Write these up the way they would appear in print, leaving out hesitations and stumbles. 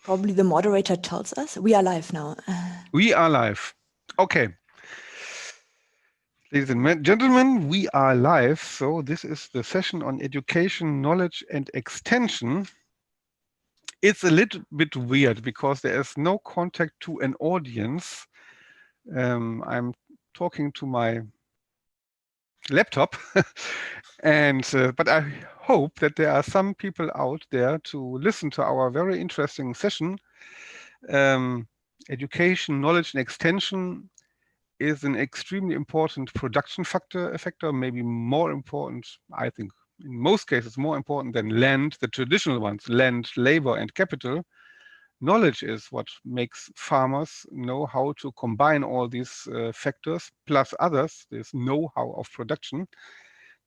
Probably the moderator tells us. We are live now. We are live. Okay. Ladies and gentlemen, we are live. So this is the session on education, knowledge, and extension. It's a little bit weird because there is no contact to an audience. I'm talking to my laptop, but I hope that there are some people out there to listen to our very interesting session. Education, knowledge, and extension is an extremely important production factor, maybe more important, I think, in most cases, more important than land, the traditional ones, land, labor, and capital. Knowledge is what makes farmers know how to combine all these factors, plus others, this know-how of production,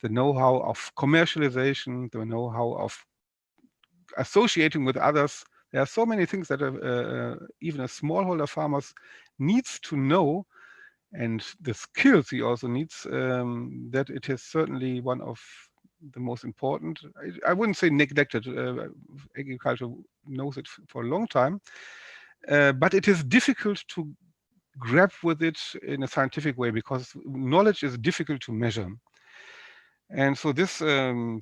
the know-how of commercialization, the know-how of associating with others. There are so many things that even a smallholder farmers needs to know, and the skills he also needs, that it is certainly one of the most important. I wouldn't say neglected. Agriculture knows it for a long time, but it is difficult to grab with it in a scientific way because knowledge is difficult to measure. And so this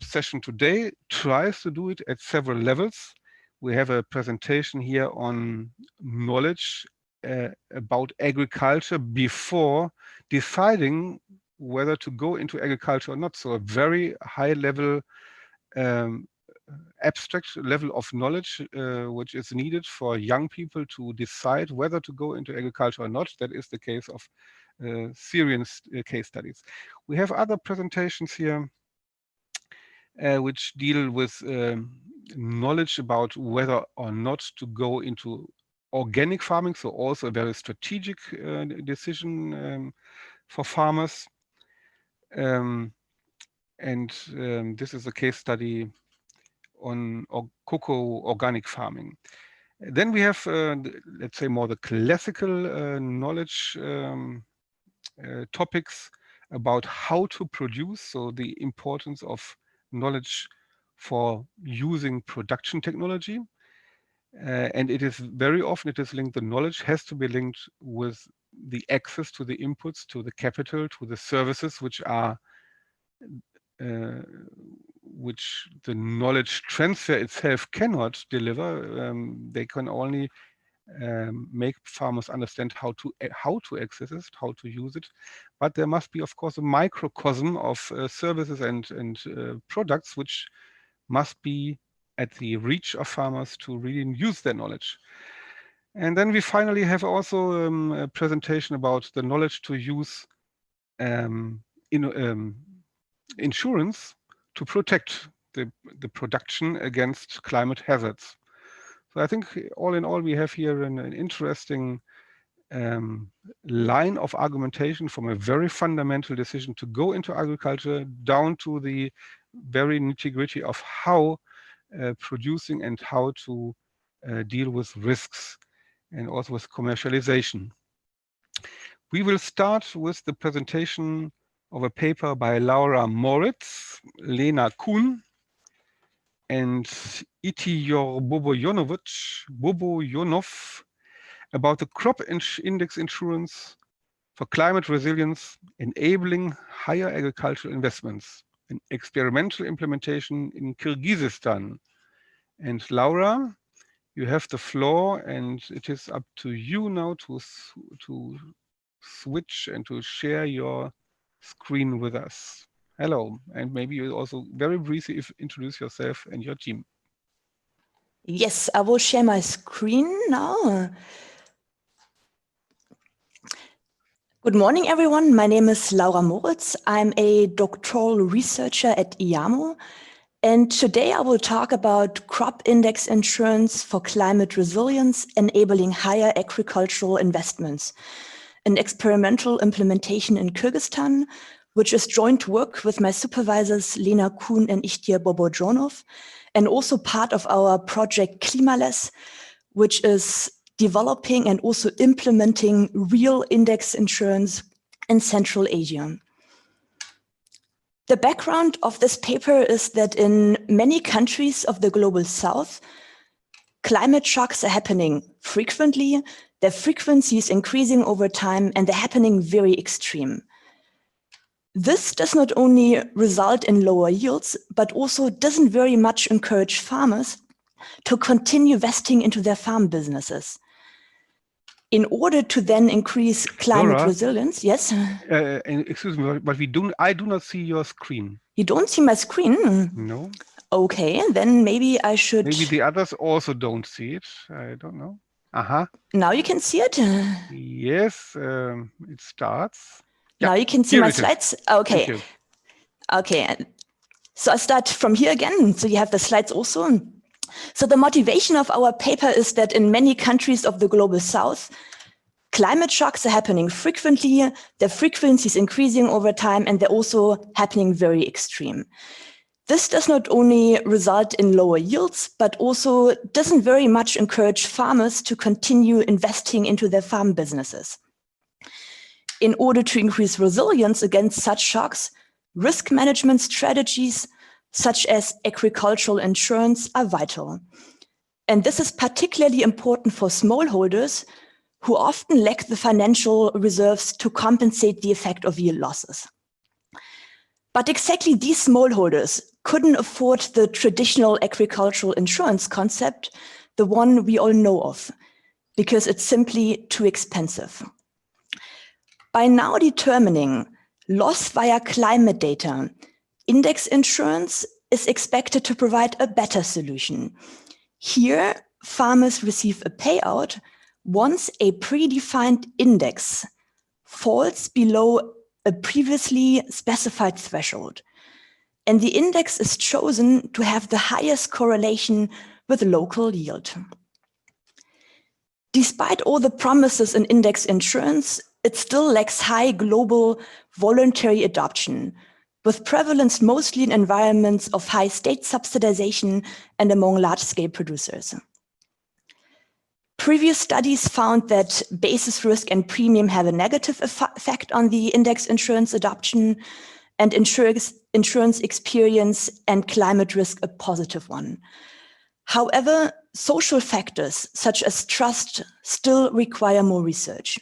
session today tries to do it at several levels. We have a presentation here on knowledge about agriculture before deciding whether to go into agriculture or not. So a very high level, abstract level of knowledge, which is needed for young people to decide whether to go into agriculture or not. That is the case of Syrian case studies. We have other presentations here which deal with knowledge about whether or not to go into organic farming, so also a very strategic decision for farmers. This is a case study on cocoa organic farming. Then we have, let's say, more the classical knowledge topics about how to produce, so the importance of knowledge for using production technology. And it is very often it is linked, the knowledge has to be linked with the access to the inputs, to the capital, to the services which are which the knowledge transfer itself cannot deliver. They can only make farmers understand how to access it, how to use it. But there must be, of course, a microcosm of services and products which must be at the reach of farmers to really use their knowledge. And then we finally have also a presentation about the knowledge to use insurance to protect the production against climate hazards. So I think all in all, we have here an interesting line of argumentation from a very fundamental decision to go into agriculture down to the very nitty-gritty of how producing and how to deal with risks and also with commercialization. We will start with the presentation of a paper by Laura Moritz, Lena Kuhn, and Itiyor Boboyonov about the crop index insurance for climate resilience, enabling higher agricultural investments, an experimental implementation in Kyrgyzstan. And Laura, you have the floor, and it is up to you now to switch and to share your screen with us. Hello, and maybe you also very briefly introduce yourself and your team. Yes, I will share my screen now. Good morning, everyone. My name is Laura Moritz. I'm a doctoral researcher at IAMO. And today I will talk about crop index insurance for climate resilience, enabling higher agricultural investments, an experimental implementation in Kyrgyzstan, which is joint work with my supervisors, Lena Kuhn and Ichtir Bobojonov, and also part of our project Klimales, which is developing and also implementing real index insurance in Central Asia. The background of this paper is that in many countries of the global south, climate shocks are happening frequently, their frequency is increasing over time, and they're happening very extreme. This does not only result in lower yields, but also doesn't very much encourage farmers to continue investing into their farm businesses. In order to then increase climate Laura, resilience, yes? Excuse me, but I do not see your screen. You don't see my screen? No. Okay, then maybe I should... Maybe the others also don't see it. I don't know. Aha. Now you can see it? Yes, it starts. Now you can see here my it is. slides? Okay. Thank you. Okay, so I start from here again. So you have the slides also. So the motivation of our paper is that in many countries of the global south, climate shocks are happening frequently, their frequency is increasing over time, and they're also happening very extreme. This does not only result in lower yields, but also doesn't very much encourage farmers to continue investing into their farm businesses. In order to increase resilience against such shocks, risk management strategies such as agricultural insurance are vital. And this is particularly important for smallholders who often lack the financial reserves to compensate the effect of yield losses. But exactly these smallholders couldn't afford the traditional agricultural insurance concept, the one we all know of, because it's simply too expensive. By now determining loss via climate data, index insurance is expected to provide a better solution. Here, farmers receive a payout once a predefined index falls below a previously specified threshold. And the index is chosen to have the highest correlation with local yield. Despite all the promises in index insurance, it still lacks high global voluntary adoption, with prevalence mostly in environments of high state subsidization and among large-scale producers. Previous studies found that basis risk and premium have a negative effect on the index insurance adoption, and insurance experience and climate risk a positive one. However, social factors such as trust still require more research.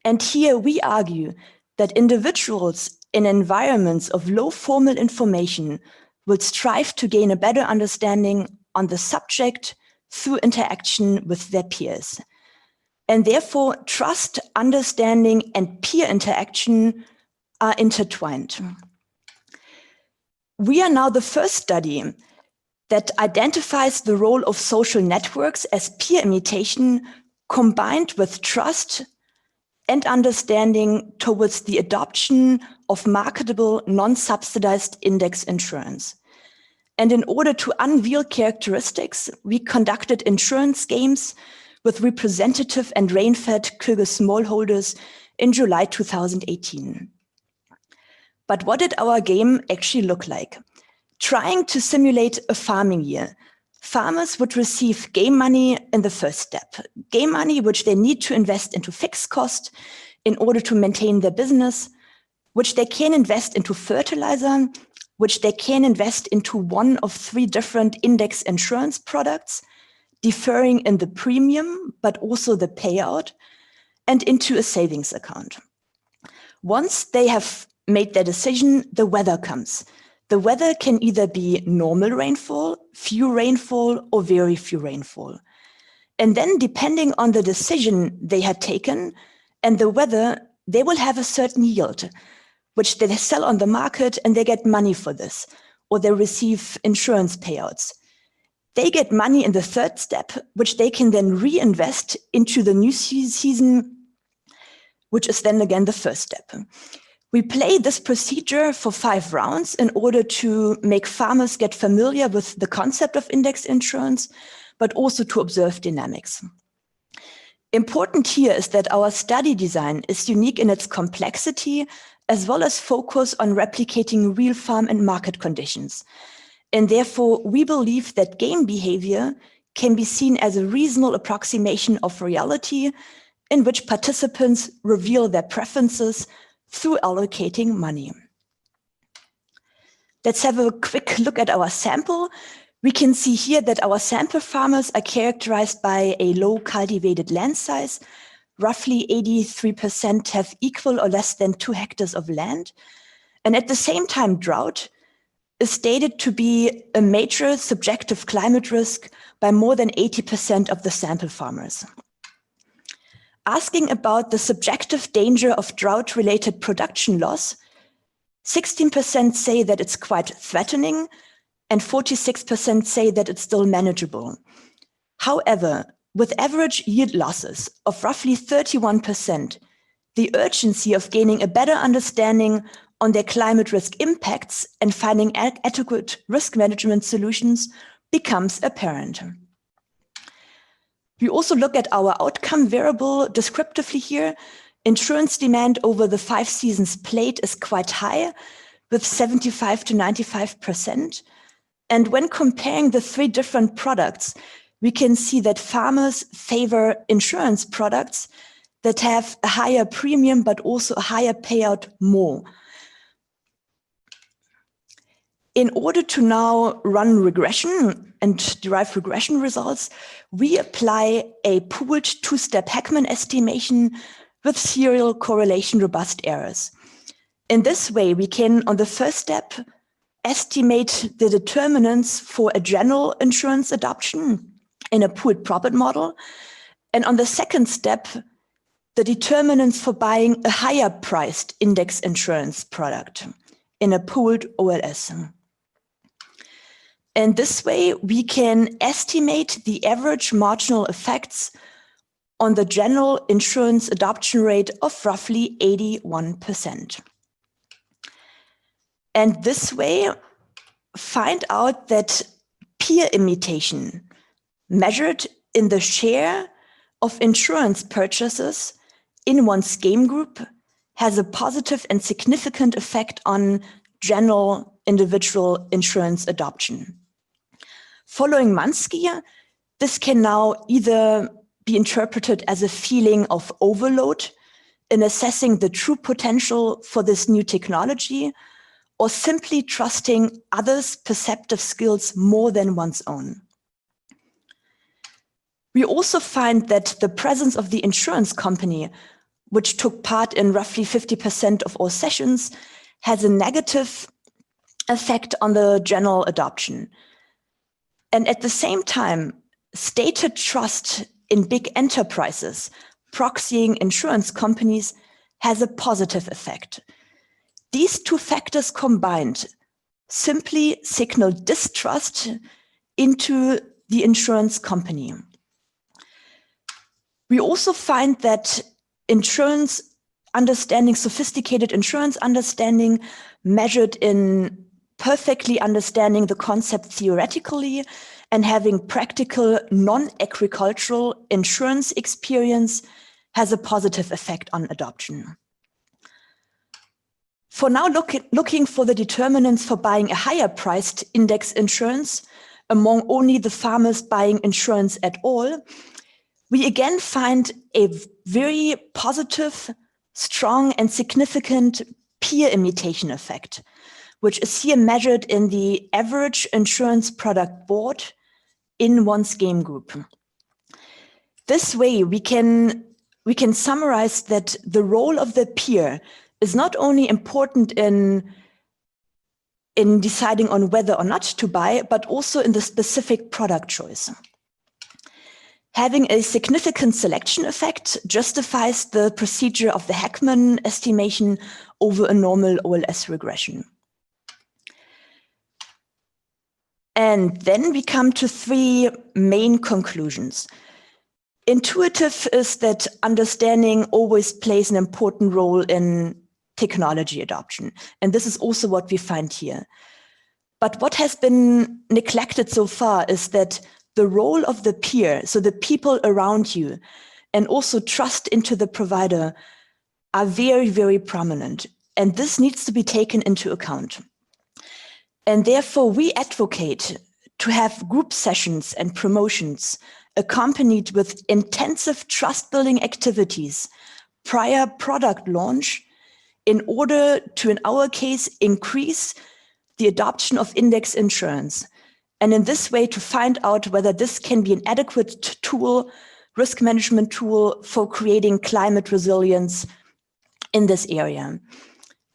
And here we argue that individuals in environments of low formal information will strive to gain a better understanding on the subject through interaction with their peers. And therefore, trust, understanding, and peer interaction are intertwined. We are now the first study that identifies the role of social networks as peer imitation combined with trust and understanding towards the adoption of marketable, non-subsidized index insurance. And in order to unveil characteristics, we conducted insurance games with representative and rain-fed Kyrgyz smallholders in July 2018. But what did our game actually look like? Trying to simulate a farming year, farmers would receive game money in the first step, game money which they need to invest into fixed cost in order to maintain their business, which they can invest into fertilizer, which they can invest into one of 3 different index insurance products, differing in the premium, but also the payout, and into a savings account. Once they have made their decision, the weather comes. The weather can either be normal rainfall, few rainfall, or very few rainfall. And then depending on the decision they had taken and the weather, they will have a certain yield, which they sell on the market and they get money for this, or they receive insurance payouts. They get money in the third step, which they can then reinvest into the new season, which is then again the first step. We play this procedure for 5 rounds in order to make farmers get familiar with the concept of index insurance, but also to observe dynamics. Important here is that our study design is unique in its complexity, as well as focus on replicating real farm and market conditions. And therefore, we believe that game behavior can be seen as a reasonable approximation of reality in which participants reveal their preferences through allocating money. Let's have a quick look at our sample. We can see here that our sample farmers are characterized by a low cultivated land size. Roughly 83% have equal or less than 2 hectares of land. And at the same time, drought is stated to be a major subjective climate risk by more than 80% of the sample farmers. Asking about the subjective danger of drought-related production loss, 16% say that it's quite threatening, and 46% say that it's still manageable. However, with average yield losses of roughly 31%, the urgency of gaining a better understanding on their climate risk impacts and finding adequate risk management solutions becomes apparent. We also look at our outcome variable descriptively here. Insurance demand over the 5 seasons played is quite high, with 75 to 95%. And when comparing the 3 different products, we can see that farmers favor insurance products that have a higher premium, but also a higher payout more. In order to now run regression and derive regression results, we apply a pooled 2-step Heckman estimation with serial correlation robust errors. In this way, we can, on the first step, estimate the determinants for a general insurance adoption in a pooled profit model. And on the second step, the determinants for buying a higher priced index insurance product in a pooled OLS. And this way, we can estimate the average marginal effects on the general insurance adoption rate of roughly 81%. And this way, find out that peer imitation measured in the share of insurance purchases in one's game group has a positive and significant effect on general individual insurance adoption. Following Mansky, this can now either be interpreted as a feeling of overload in assessing the true potential for this new technology, or simply trusting others' perceptive skills more than one's own. We also find that the presence of the insurance company, which took part in roughly 50% of all sessions, has a negative effect on the general adoption. And at the same time, stated trust in big enterprises proxying insurance companies has a positive effect. These 2 factors combined simply signal distrust into the insurance company. We also find that insurance understanding, sophisticated insurance understanding measured in perfectly understanding the concept theoretically and having practical non-agricultural insurance experience has a positive effect on adoption. For now, looking for the determinants for buying a higher priced index insurance among only the farmers buying insurance at all, we again find a very positive, strong, and significant peer imitation effect, which is here measured in the average insurance product bought in one's game group. This way, we can summarize that the role of the peer is not only important in deciding on whether or not to buy, but also in the specific product choice. Having a significant selection effect justifies the procedure of the Heckman estimation over a normal OLS regression. And then we come to 3 main conclusions. Intuitive is that understanding always plays an important role in technology adoption. And this is also what we find here. But what has been neglected so far is that the role of the peer, so the people around you, and also trust into the provider are very, very prominent. And this needs to be taken into account. And therefore, we advocate to have group sessions and promotions accompanied with intensive trust-building activities prior product launch in order to, in our case, increase the adoption of index insurance and in this way to find out whether this can be an adequate tool, risk management tool for creating climate resilience in this area.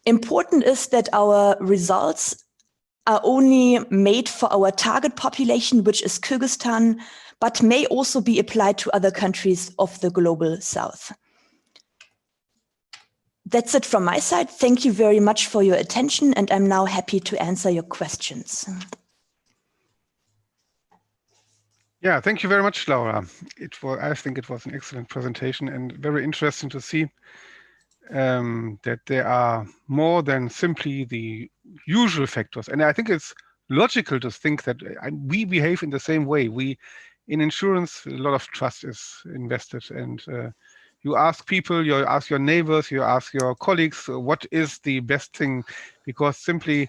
Important is that our results are only made for our target population, which is Kyrgyzstan, but may also be applied to other countries of the global south. That's it from my side. Thank you very much for your attention, and I'm now happy to answer your questions. Yeah, thank you very much, Laura. I think it was an excellent presentation and very interesting to see that there are more than simply the usual factors. And I think it's logical to think that we behave in the same way. In insurance, a lot of trust is invested, and you ask people, you ask your neighbors, you ask your colleagues, what is the best thing? Because simply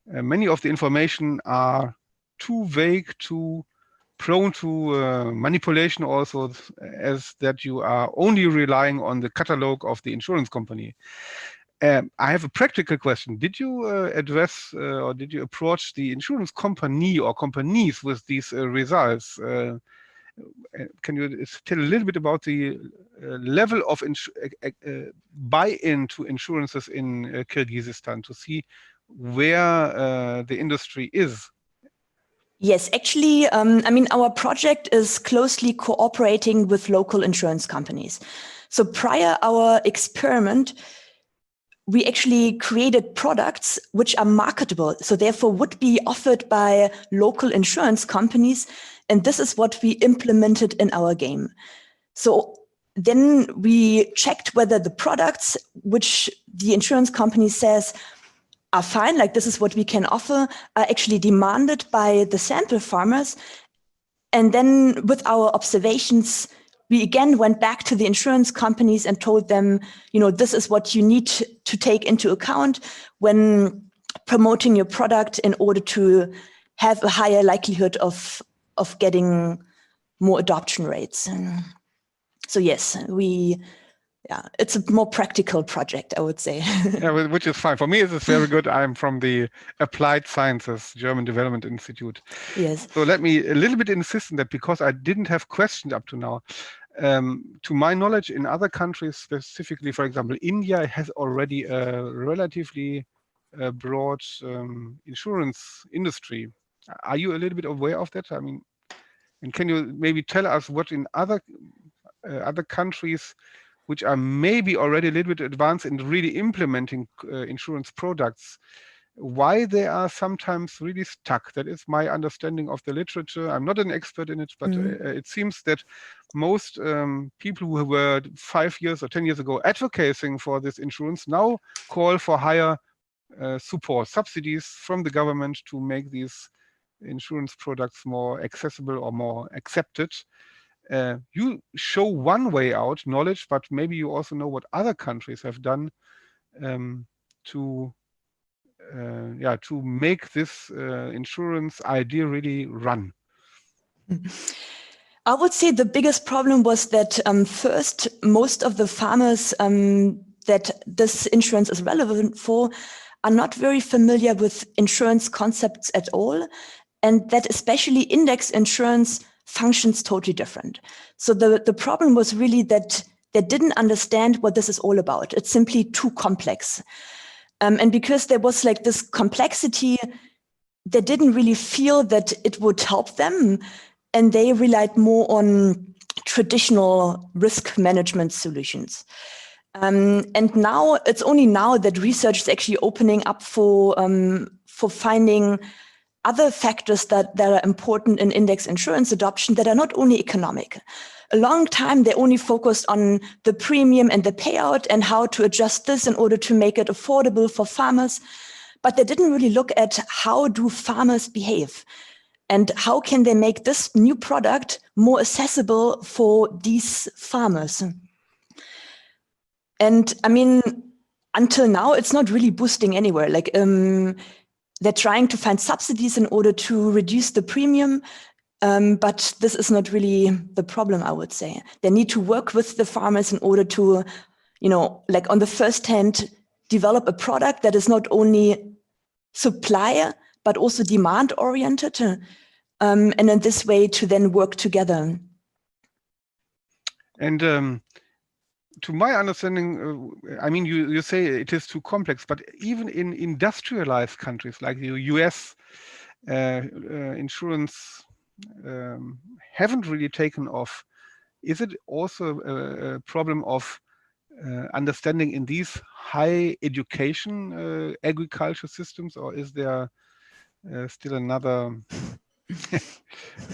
many of the information are too vague, too prone to manipulation also, as that you are only relying on the catalog of the insurance company. I have a practical question. Did you address or did you approach the insurance company or companies with these results? Can you tell a little bit about the level of buy-in to insurances in Kyrgyzstan to see where the industry is? Yes, actually, I mean, our project is closely cooperating with local insurance companies. So prior our experiment, we actually created products which are marketable, so therefore would be offered by local insurance companies. And this is what we implemented in our game. So then we checked whether the products which the insurance company says are fine, like this is what we can offer, are actually demanded by the sample farmers. And then with our observations, we again went back to the insurance companies and told them, this is what you need to take into account when promoting your product in order to have a higher likelihood of getting more adoption rates. So yes, it's a more practical project, I would say. Yeah, which is fine. For me, it's very good. I'm from the Applied Sciences German Development Institute. Yes. So let me a little bit insist on that, because I didn't have questions up to now. To my knowledge, in other countries, specifically, for example, India has already a relatively broad insurance industry. Are you a little bit aware of that? I mean, and can you maybe tell us what in other countries which are maybe already a little bit advanced in really implementing insurance products, why they are sometimes really stuck? That is my understanding of the literature. I'm not an expert in it, but it seems that most people who were 5 years or 10 years ago advocating for this insurance now call for higher support, subsidies from the government to make these insurance products more accessible or more accepted. You show one way out, knowledge, but maybe you also know what other countries have done to make this insurance idea really run. I would say the biggest problem was that first, most of the farmers that this insurance is relevant for are not very familiar with insurance concepts at all, and that especially index insurance functions totally different. So the problem was really that they didn't understand what this is all about. It's simply too complex. And because there was like this complexity, they didn't really feel that it would help them, and they relied more on traditional risk management solutions. And now it's only now that research is actually opening up for finding other factors that are important in index insurance adoption that are not only economic. A long time, they only focused on the premium and the payout and how to adjust this in order to make it affordable for farmers. But they didn't really look at how do farmers behave and how can they make this new product more accessible for these farmers. And I mean, until now, it's not really boosting anywhere. Like they're trying to find subsidies in order to reduce the premium. But this is not really the problem, I would say. They need to work with the farmers in order to, like on the first hand, develop a product that is not only supply, but also demand oriented. and in this way to then work together. And to my understanding, I mean, you say it is too complex, but even in industrialized countries like the US, insurance haven't really taken off. Is it also a problem of understanding in these high education agriculture systems, or is there still another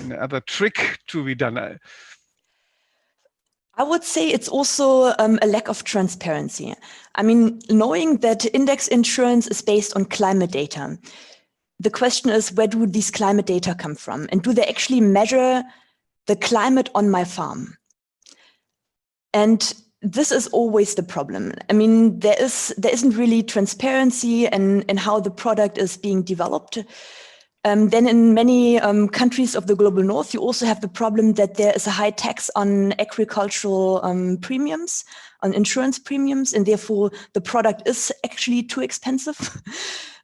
another trick to be done? I would say it's also a lack of transparency. I mean, knowing that index insurance is based on climate data, the question is, where do these climate data come from? And do they actually measure the climate on my farm? And this is always the problem. I mean, there isn't really transparency in how the product is being developed. Then in many countries of the global north, you also have the problem that there is a high tax on agricultural premiums, on insurance premiums, and therefore the product is actually too expensive.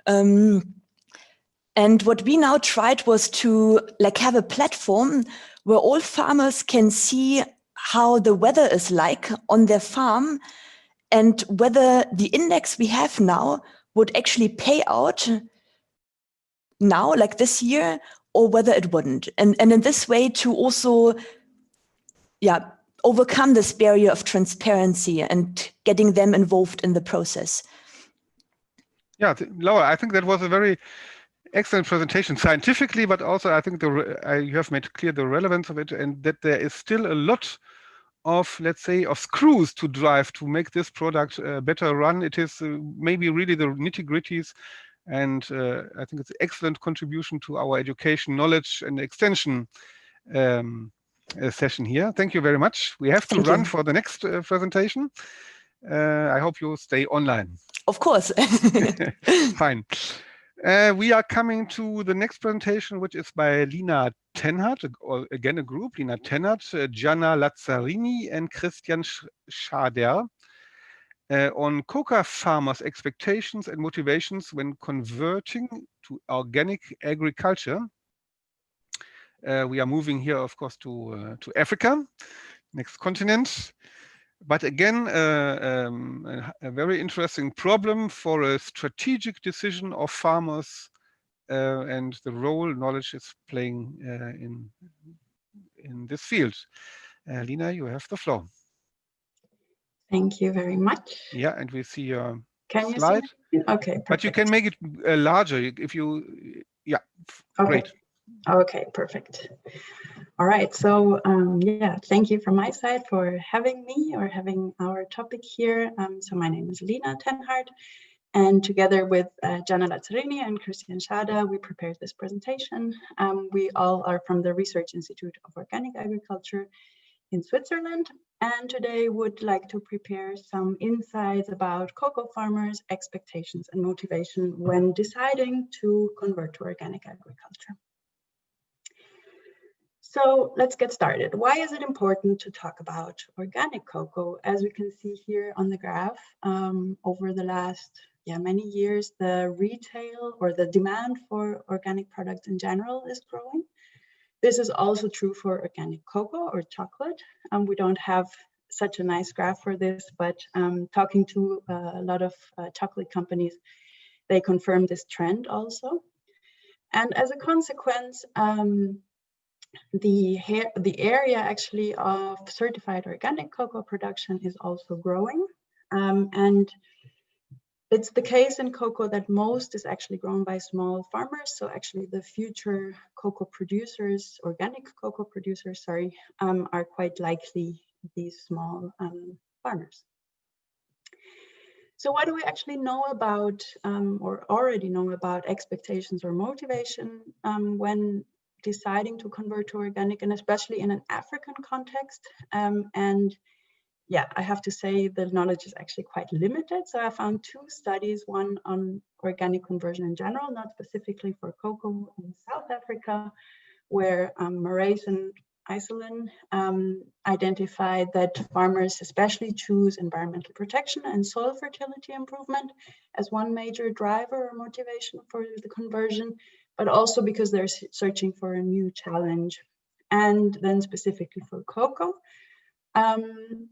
And what we now tried was to have a platform where all farmers can see how the weather is like on their farm and whether the index we have now would actually pay out now, like this year, or whether it wouldn't. And in this way to also, overcome this barrier of transparency and getting them involved in the process. Yeah, Laura, I think that was a very excellent presentation scientifically, but also I think you have made clear the relevance of it, and that there is still a lot of, let's say, of screws to drive to make this product better run. It is maybe really the nitty-gritties, and I think it's an excellent contribution to our education, knowledge, and extension session here. Thank you very much. We have to run for the next presentation. I hope you stay online. Of course. Fine. We are coming to the next presentation, which is by Lina Tenhardt, or again a group, Lina Tenhardt, Gianna Lazzarini, and Christian Schader, on cocoa farmers' expectations and motivations when converting to organic agriculture. We are moving here, of course, to Africa, next continent. But again, a very interesting problem for a strategic decision of farmers and the role knowledge is playing in this field. Lina, you have the floor. Thank you very much. Yeah, and we see your Can slide. You see it? Okay, perfect. But you can make it larger if you, yeah, okay. Great. Okay, perfect. All right, so yeah, thank you from my side for having me or having our topic here. So my name is Lina Tenhardt, and together with Gianna Lazzarini and Christian Schader, we prepared this presentation. We all are from the Research Institute of Organic Agriculture in Switzerland, and today would like to prepare some insights about cocoa farmers' expectations and motivation when deciding to convert to organic agriculture. So let's get started. Why is it important to talk about organic cocoa? As we can see here on the graph, over the last many years, the retail or the demand for organic products in general is growing. This is also true for organic cocoa or chocolate. We don't have such a nice graph for this, but talking to a lot of chocolate companies, they confirm this trend also. And as a consequence, the area actually of certified organic cocoa production is also growing. And it's the case in cocoa that most is actually grown by small farmers. So actually the future cocoa producers, organic cocoa producers, are quite likely these small farmers. So what do we actually know about or already know about expectations or motivation when deciding to convert to organic, and especially in an African context? And yeah, I have to say the knowledge is actually quite limited. So I found two studies, one on organic conversion in general, not specifically for cocoa in South Africa, where Marais and Iselin identified that farmers especially choose environmental protection and soil fertility improvement as one major driver or motivation for the conversion, but also because they're searching for a new challenge. And then specifically for cocoa,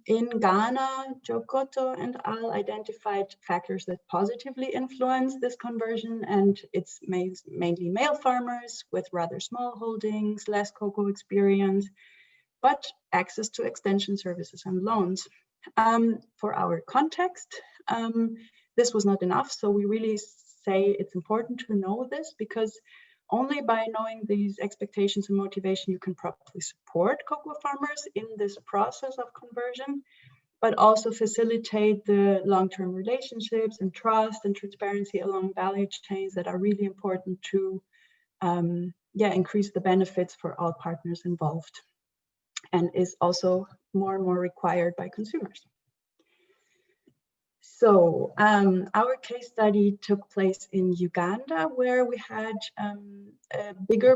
in Ghana, Jokoto and Al identified factors that positively influence this conversion, and it's mainly male farmers with rather small holdings, less cocoa experience, but access to extension services and loans. For our context, this was not enough, so we really say it's important to know this, because only by knowing these expectations and motivation, you can properly support cocoa farmers in this process of conversion, but also facilitate the long-term relationships and trust and transparency along value chains that are really important to increase the benefits for all partners involved, and is also more and more required by consumers. So our case study took place in Uganda, where we had a bigger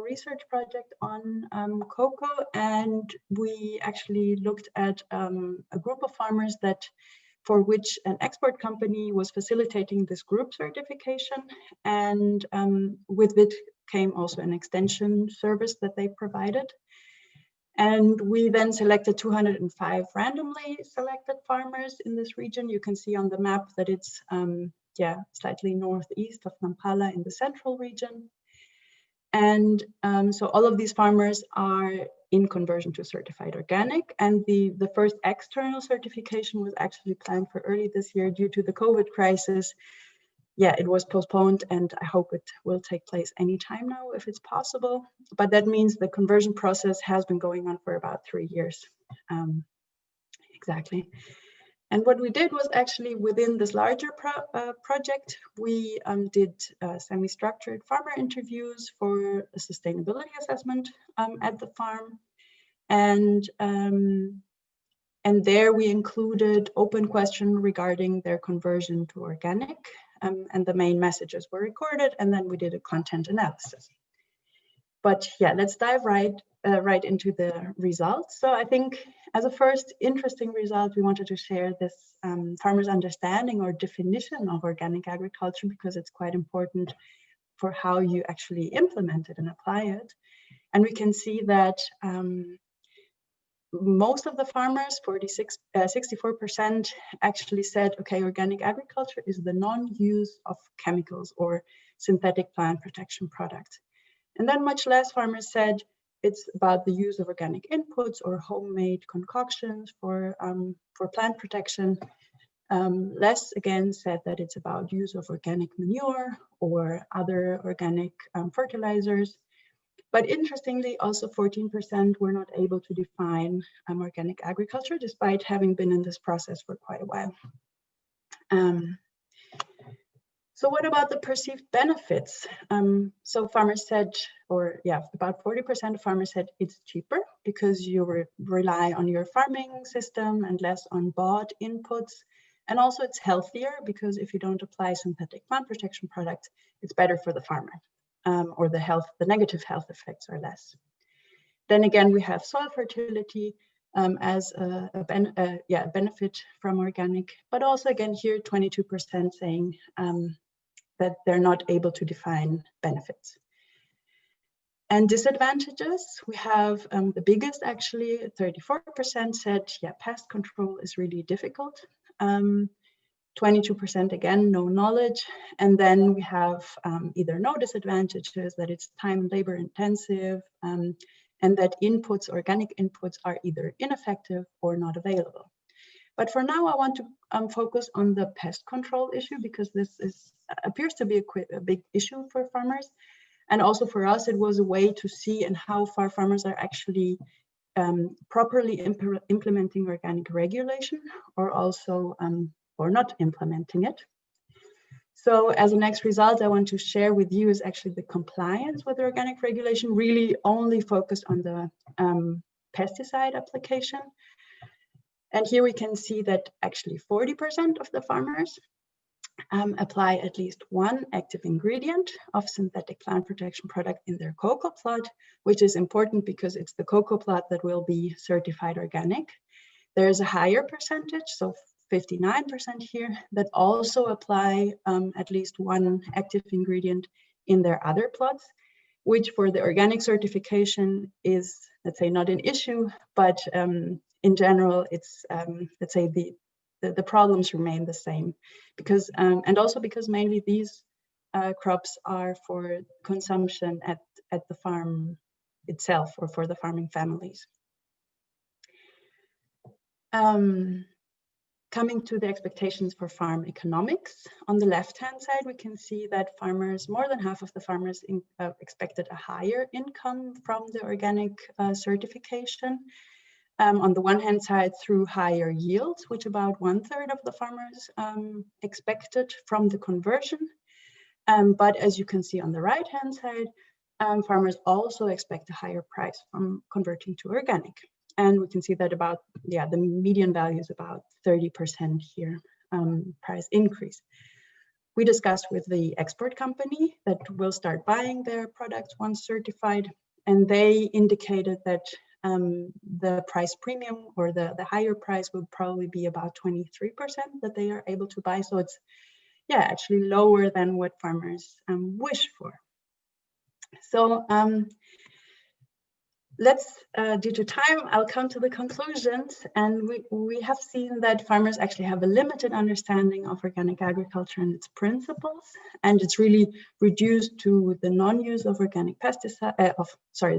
research project on cocoa, and we actually looked at a group of farmers for which an export company was facilitating this group certification, and with it came also an extension service that they provided. And we then selected 205 randomly selected farmers in this region. You can see on the map that it's slightly northeast of Nampala in the central region. And so all of these farmers are in conversion to certified organic. And the first external certification was actually planned for early this year due to the COVID crisis. Yeah, it was postponed, and I hope it will take place anytime now if it's possible. But that means the conversion process has been going on for about 3 years. Exactly. And what we did was actually within this larger project, we did semi-structured farmer interviews for a sustainability assessment at the farm. And there we included open question regarding their conversion to organic. And the main messages were recorded, and then we did a content analysis. But yeah, let's dive right into the results. So I think as a first interesting result, we wanted to share this farmers' understanding or definition of organic agriculture, because it's quite important for how you actually implement it and apply it. And we can see that most of the farmers, 64%, actually said, okay, organic agriculture is the non-use of chemicals or synthetic plant protection products. And then much less farmers said it's about the use of organic inputs or homemade concoctions for plant protection. Less again said that it's about use of organic manure or other organic fertilizers. But interestingly, also 14% were not able to define organic agriculture, despite having been in this process for quite a while. So what about the perceived benefits? So farmers said, about 40% of farmers said it's cheaper because you rely on your farming system and less on bought inputs. And also it's healthier because if you don't apply synthetic plant protection products, it's better for the farmer. Or the negative health effects are less. Then again, we have soil fertility as a benefit from organic, but also again here 22% saying that they're not able to define benefits. And disadvantages, we have the biggest actually, 34% said, pest control is really difficult. 22% again, no knowledge. And then we have either no disadvantages, that it's time and labor intensive, and that organic inputs are either ineffective or not available. But for now, I want to focus on the pest control issue, because this appears to be a big issue for farmers. And also for us, it was a way to see and how far farmers are actually properly implementing organic regulation, or also or not implementing it. So as a next result, I want to share with you is actually the compliance with organic regulation, really only focused on the pesticide application. And here we can see that actually 40% of the farmers apply at least one active ingredient of synthetic plant protection product in their cocoa plot, which is important because it's the cocoa plot that will be certified organic. There is a higher percentage, so 59% here, that also apply at least one active ingredient in their other plots, which for the organic certification is, let's say, not an issue, but in general, it's, let's say, the problems remain the same, because and also because mainly these crops are for consumption at the farm itself or for the farming families. Coming to the expectations for farm economics, on the left-hand side, we can see that farmers, more than half of the farmers expected a higher income from the organic certification. On the one hand side, through higher yields, which about 1/3 of the farmers expected from the conversion. But as you can see on the right-hand side, farmers also expect a higher price from converting to organic. And we can see that about, the median value is about 30% here, price increase. We discussed with the export company that will start buying their products once certified, and they indicated that the price premium or the higher price will probably be about 23% that they are able to buy. So it's, actually lower than what farmers wish for. So let's, due to time, I'll come to the conclusions. And we have seen that farmers actually have a limited understanding of organic agriculture and its principles. And it's really reduced to the non-use of organic pesticide,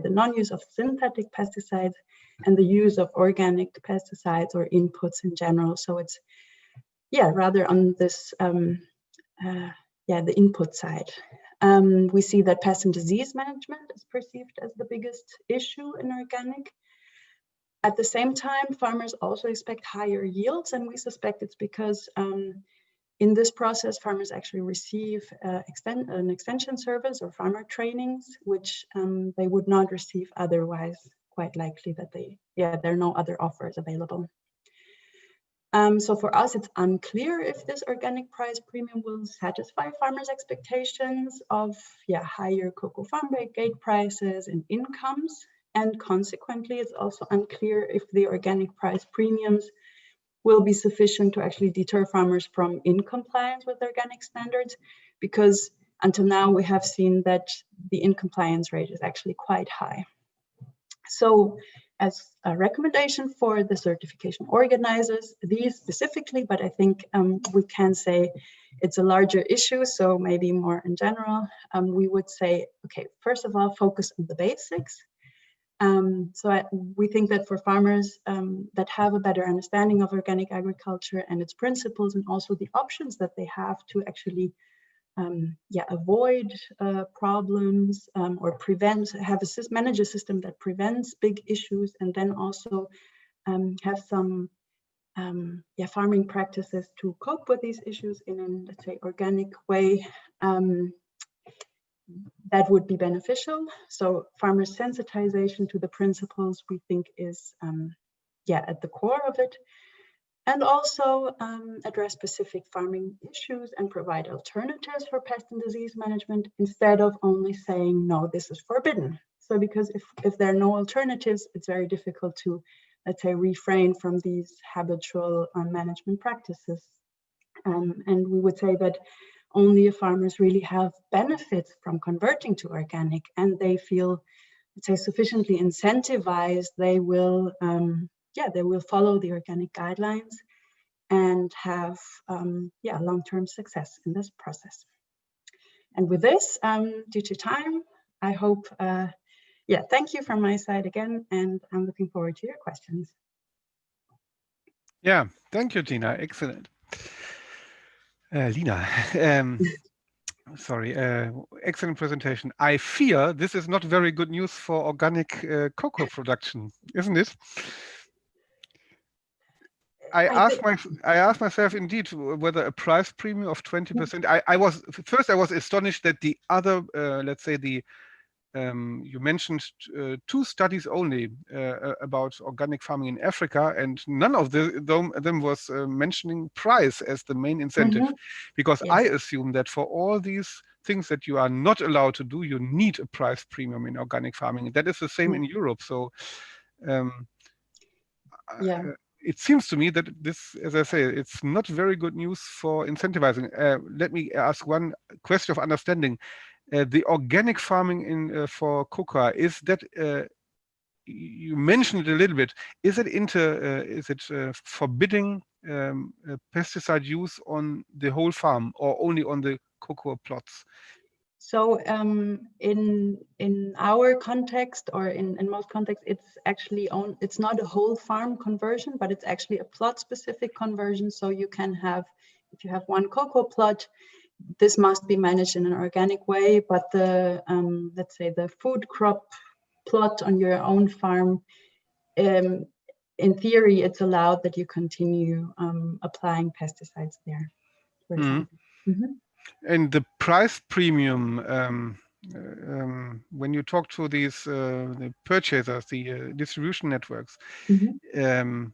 the non-use of synthetic pesticides and the use of organic pesticides or inputs in general. So it's, rather on this, the input side. We see that pest and disease management is perceived as the biggest issue in organic. At the same time, farmers also expect higher yields, and we suspect it's because in this process, farmers actually receive an extension service or farmer trainings, which they would not receive otherwise, quite likely that there are no other offers available. So for us, it's unclear if this organic price premium will satisfy farmers' expectations of higher cocoa farm gate prices and incomes. And consequently, it's also unclear if the organic price premiums will be sufficient to actually deter farmers from non-compliance with organic standards, because until now we have seen that the non-compliance rate is actually quite high. So as a recommendation for the certification organizers, these specifically, but I think we can say it's a larger issue, so maybe more in general, we would say, okay, first of all, focus on the basics. We think that for farmers that have a better understanding of organic agriculture and its principles, and also the options that they have to actually avoid problems or manage a system that prevents big issues, and then also have some farming practices to cope with these issues in an, let's say, organic way, that would be beneficial. So farmers' sensitization to the principles, we think, is at the core of it. And also address specific farming issues and provide alternatives for pest and disease management, instead of only saying, no, this is forbidden. So because if there are no alternatives, it's very difficult to, let's say, refrain from these habitual management practices. And we would say that only if farmers really have benefits from converting to organic and they feel, let's say, sufficiently incentivized, they will follow the organic guidelines and have long-term success in this process. And with this, due to time, I hope, thank you from my side again, and I'm looking forward to your questions. Yeah, thank you, Tina. Excellent. Lina, sorry, excellent presentation. I fear this is not very good news for organic cocoa production, isn't it? I asked myself indeed whether a price premium of 20%. I was astonished that the other, let's say, you mentioned 2 studies only about organic farming in Africa, and none of them was mentioning price as the main incentive, because I assume that for all these things that you are not allowed to do, you need a price premium in organic farming. That is the same in Europe. So it seems to me that this, as I say, it's not very good news for incentivizing. Let me ask one question of understanding. The organic farming in for cocoa, is that you mentioned it a little bit. Is it forbidding pesticide use on the whole farm or only on the cocoa plots? So in our context, or in most contexts, it's actually it's not a whole farm conversion, but it's actually a plot specific conversion. So you can have, if you have one cocoa plot, this must be managed in an organic way, but the let's say the food crop plot on your own farm, in theory, it's allowed that you continue applying pesticides there, for example. Mm-hmm. And the price premium, when you talk to these the purchasers, the distribution networks, Mm-hmm.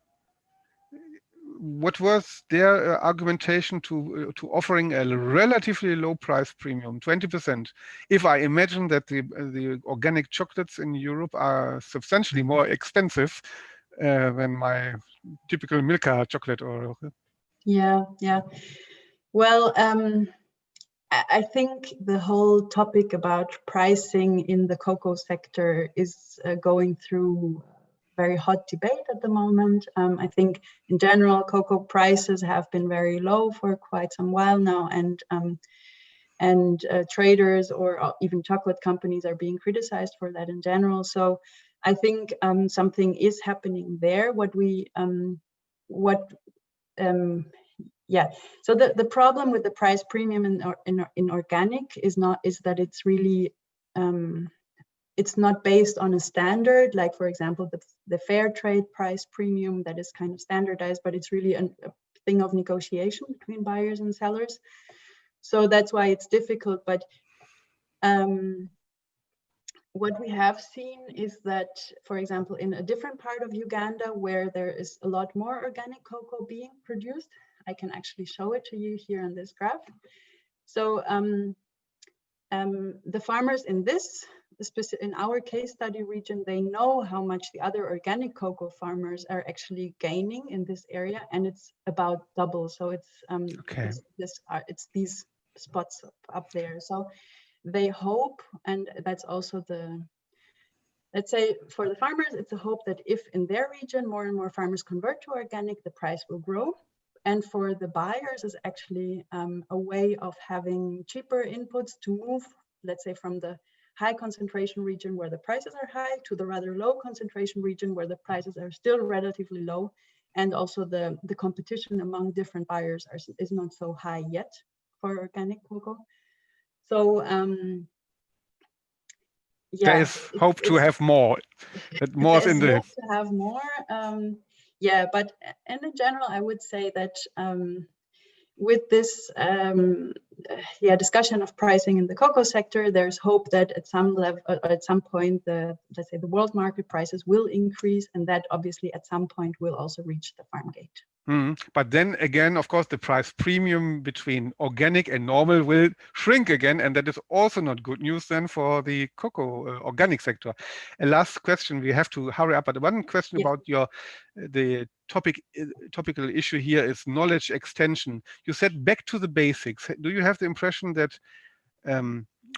what was their argumentation to offering a relatively low price premium, 20%? If I imagine that the organic chocolates in Europe are substantially more expensive than my typical Milka chocolate, or Yeah. Well, I think the whole topic about pricing in the cocoa sector is going through very hot debate at the moment. I think in general, cocoa prices have been very low for quite some while now, and traders or even chocolate companies are being criticized for that in general. So I think something is happening there. So the problem with the price premium in organic is that it's really it's not based on a standard, like for example the fair trade price premium that is kind of standardized, but it's really a thing of negotiation between buyers and sellers. So that's why it's difficult. But what we have seen is that, for example, in a different part of Uganda where there is a lot more organic cocoa being produced, I can actually show it to you here on this graph. So the farmers in in our case study region, they know how much the other organic cocoa farmers are actually gaining in this area, and it's about double. So it's these spots up there. So they hope, and that's also let's say for the farmers, it's a hope that if in their region more and more farmers convert to organic, the price will grow. And for the buyers, is actually a way of having cheaper inputs to move, let's say, from the high concentration region where the prices are high to the rather low concentration region where the prices are still relatively low. And also the competition among different buyers is not so high yet for organic cocoa. So there is hope to have more. More in the hope to have more. But and in general, I would say that with this discussion of pricing in the cocoa sector, there's hope that at some level, at some point, let's say the world market prices will increase, and that obviously at some point will also reach the farm gate. But then again, of course, the price premium between organic and normal will shrink again, and that is also not good news then for the cocoa organic sector. A last question, we have to hurry up, but one question about the topical issue here is knowledge extension. You said back to the basics. Do you have the impression that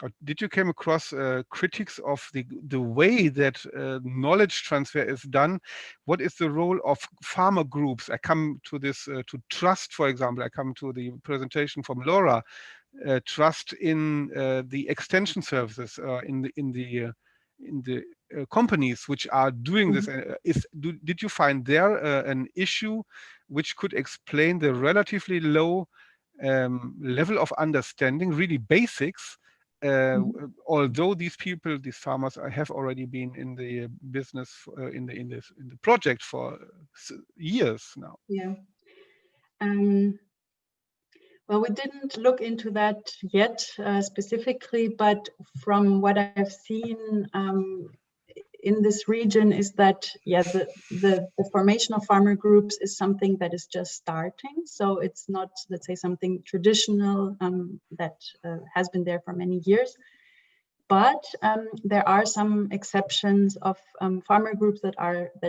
or did you came across critics of the way that knowledge transfer is done? What is the role of farmer groups? I come to this to trust, for example. I come to the presentation from Laura. Trust in the extension services in the companies which are doing this. Did you find there an issue which could explain the relatively low level of understanding, really basics, although these farmers have already been in the business, in the project for years now? Yeah. Well, we didn't look into that yet specifically, but from what I've seen in this region is that, the formation of farmer groups is something that is just starting. So it's not, let's say, something traditional that has been there for many years. But there are some exceptions of farmer groups that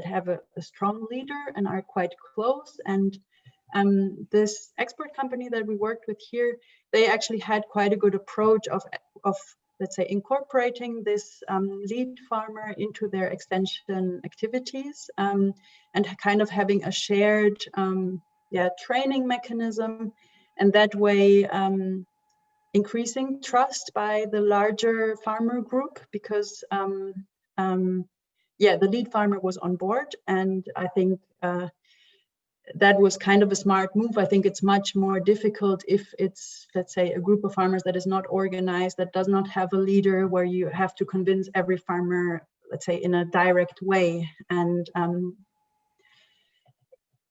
have a strong leader and are quite close. And this export company that we worked with here, they actually had quite a good approach of let's say, incorporating this lead farmer into their extension activities, and kind of having a shared training mechanism, and that way increasing trust by the larger farmer group, because the lead farmer was on board, and I think that was kind of a smart move. I think it's much more difficult if it's, let's say, a group of farmers that is not organized, that does not have a leader, where you have to convince every farmer, let's say, in a direct way. And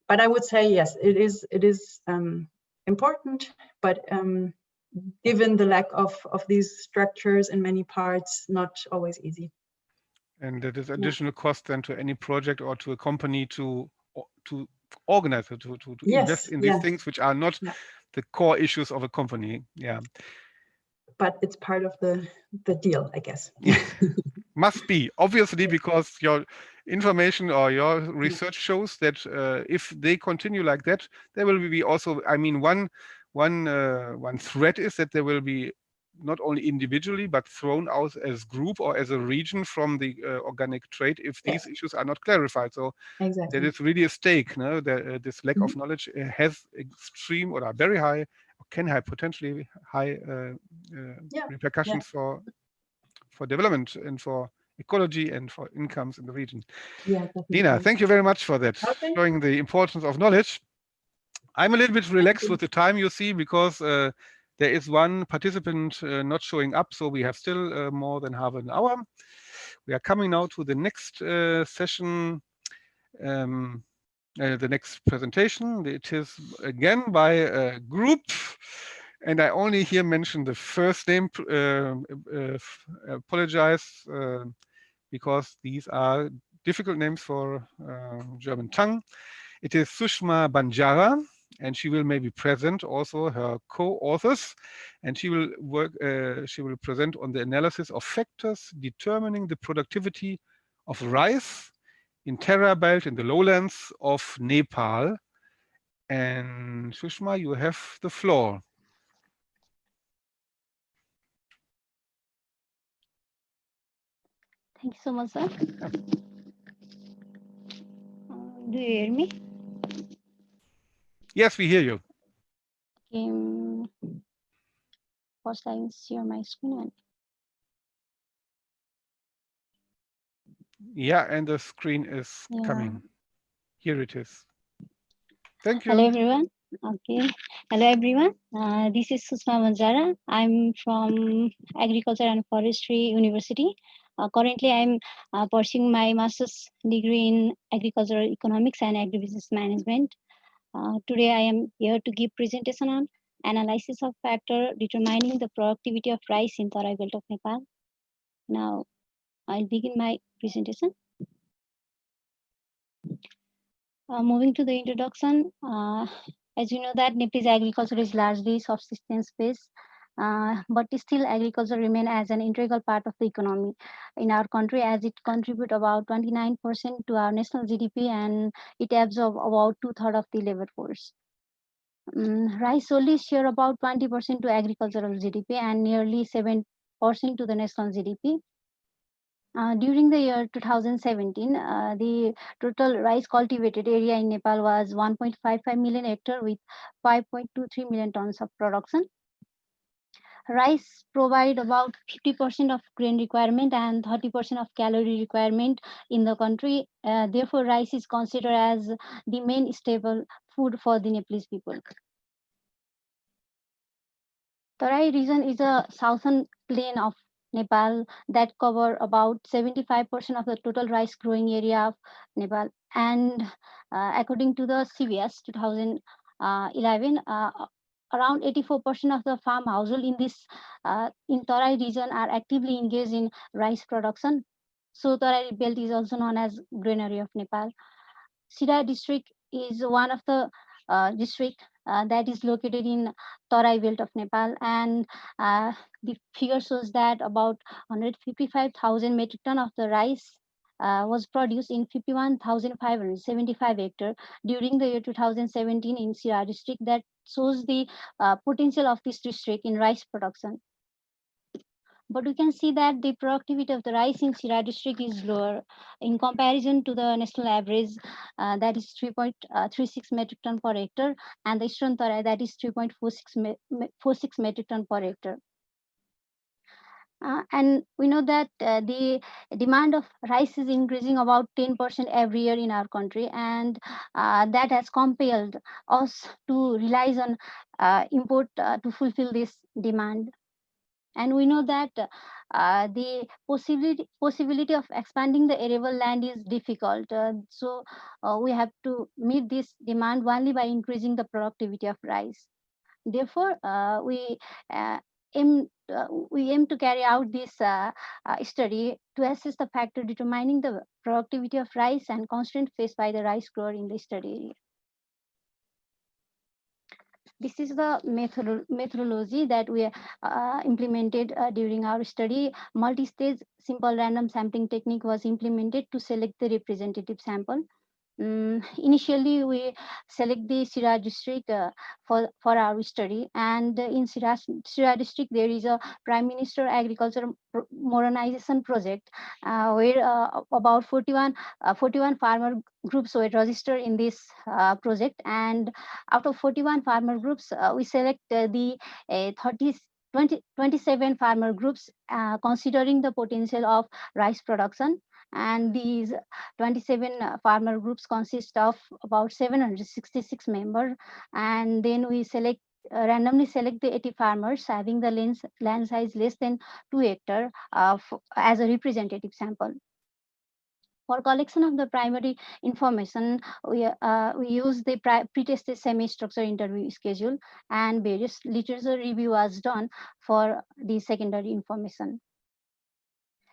but I would say, yes, it is important, but given the lack of these structures in many parts, not always easy. And that is additional cost then to any project or to a company to organize it, to invest in these things, which are not the core issues of a company. Yeah. But it's part of the deal, I guess. Must be, obviously, because your information or your research shows that if they continue like that, there will be also, I mean, one threat is that there will be not only individually, but thrown out as group or as a region from the organic trade if these issues are not clarified. So that is really a stake. No? This lack of knowledge has extreme or very high, or can have potentially high repercussions for development and for ecology and for incomes in the region. Yeah, definitely. Dina, thank you very much for that, showing the importance of knowledge. I'm a little bit relaxed with the time, you see, because there is one participant not showing up, so we have still more than half an hour. We are coming now to the next session, the next presentation. It is again by a group, and I only here mention the first name. Apologize because these are difficult names for German tongue. It is Sushma Banjara, and she will maybe present also her co-authors, and she will work. She will present on the analysis of factors determining the productivity of rice in Terra Belt in the lowlands of Nepal. And Sushma, you have the floor. Thank you so much, sir. Do you hear me? Yes, we hear you. First, I share my screen. Yeah, and the screen is coming. Here it is. Thank you. Hello, everyone. Okay. Hello, everyone. This is Sushma Banjara. I'm from Agriculture and Forestry University. Currently, I'm pursuing my master's degree in agricultural economics and agribusiness management. Today, I am here to give presentation on analysis of factor determining the productivity of rice in Tarai belt of Nepal. Now, I'll begin my presentation. Moving to the introduction, as you know that Nepalese agriculture is largely subsistence-based, but still agriculture remains as an integral part of the economy in our country, as it contributes about 29% to our national GDP, and it absorbs about 2/3 of the labor force. Rice only share about 20% to agricultural GDP and nearly 7% to the national GDP. During the year 2017, the total rice cultivated area in Nepal was 1.55 million hectare with 5.23 million tons of production. Rice provide about 50% of grain requirement and 30% of calorie requirement in the country. Therefore, rice is considered as the main staple food for the Nepalese people. Tarai region is a southern plain of Nepal that cover about 75% of the total rice growing area of Nepal. And according to the CBS 2011, around 84% of the farm household in this in Tarai region are actively engaged in rice production. So Tarai belt is also known as granary of Nepal. Sira district is one of the district that is located in Tarai belt of Nepal, and the figure shows that about 155,000 metric ton of the rice was produced in 51,575 hectare during the year 2017 in Sira district. That shows the potential of this district in rice production. But we can see that the productivity of the rice in Sira district is lower in comparison to the national average, that is 3.36 metric ton per hectare, and the Eastern Tarai, that is 3.46 metric ton per hectare. And we know that the demand of rice is increasing about 10% every year in our country, and that has compelled us to rely on import to fulfill this demand. And we know that the possibility of expanding the arable land is difficult. So we have to meet this demand only by increasing the productivity of rice. Therefore, uh, aim we aim to carry out this study to assess the factor determining the productivity of rice and constraint faced by the rice grower in the study area. This is the methodology that we implemented during our study. Multi-stage simple random sampling technique was implemented to select the representative sample. Initially, we select the Sira district for our study, and in Sira district there is a Prime Minister Agriculture Modernization Project, where about 41 farmer groups were registered in this project, and out of 41 farmer groups, we select the 27 farmer groups considering the potential of rice production, and these 27 farmer groups consist of about 766 members, and then we randomly select the 80 farmers having the land size less than 2 hectare as a representative sample. For collection of the primary information, we use the pre-tested semi-structure interview schedule, and various literature review was done for the secondary information.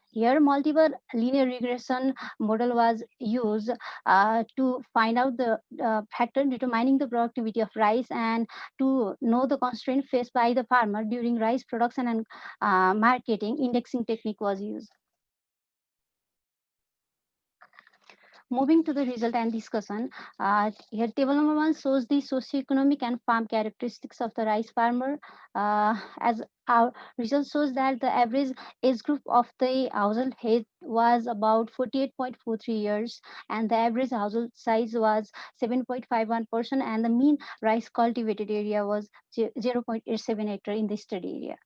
Here, multiple linear regression model was used to find out the factor determining the productivity of rice, and to know the constraint faced by the farmer during rice production and marketing. Indexing technique was used. Moving to the result and discussion, here table number 1 shows the socioeconomic and farm characteristics of the rice farmer. As our result shows that the average age group of the household head was about 48.43 years, and the average household size was 7.51%, and the mean rice cultivated area was 0.87 hectare in the study area.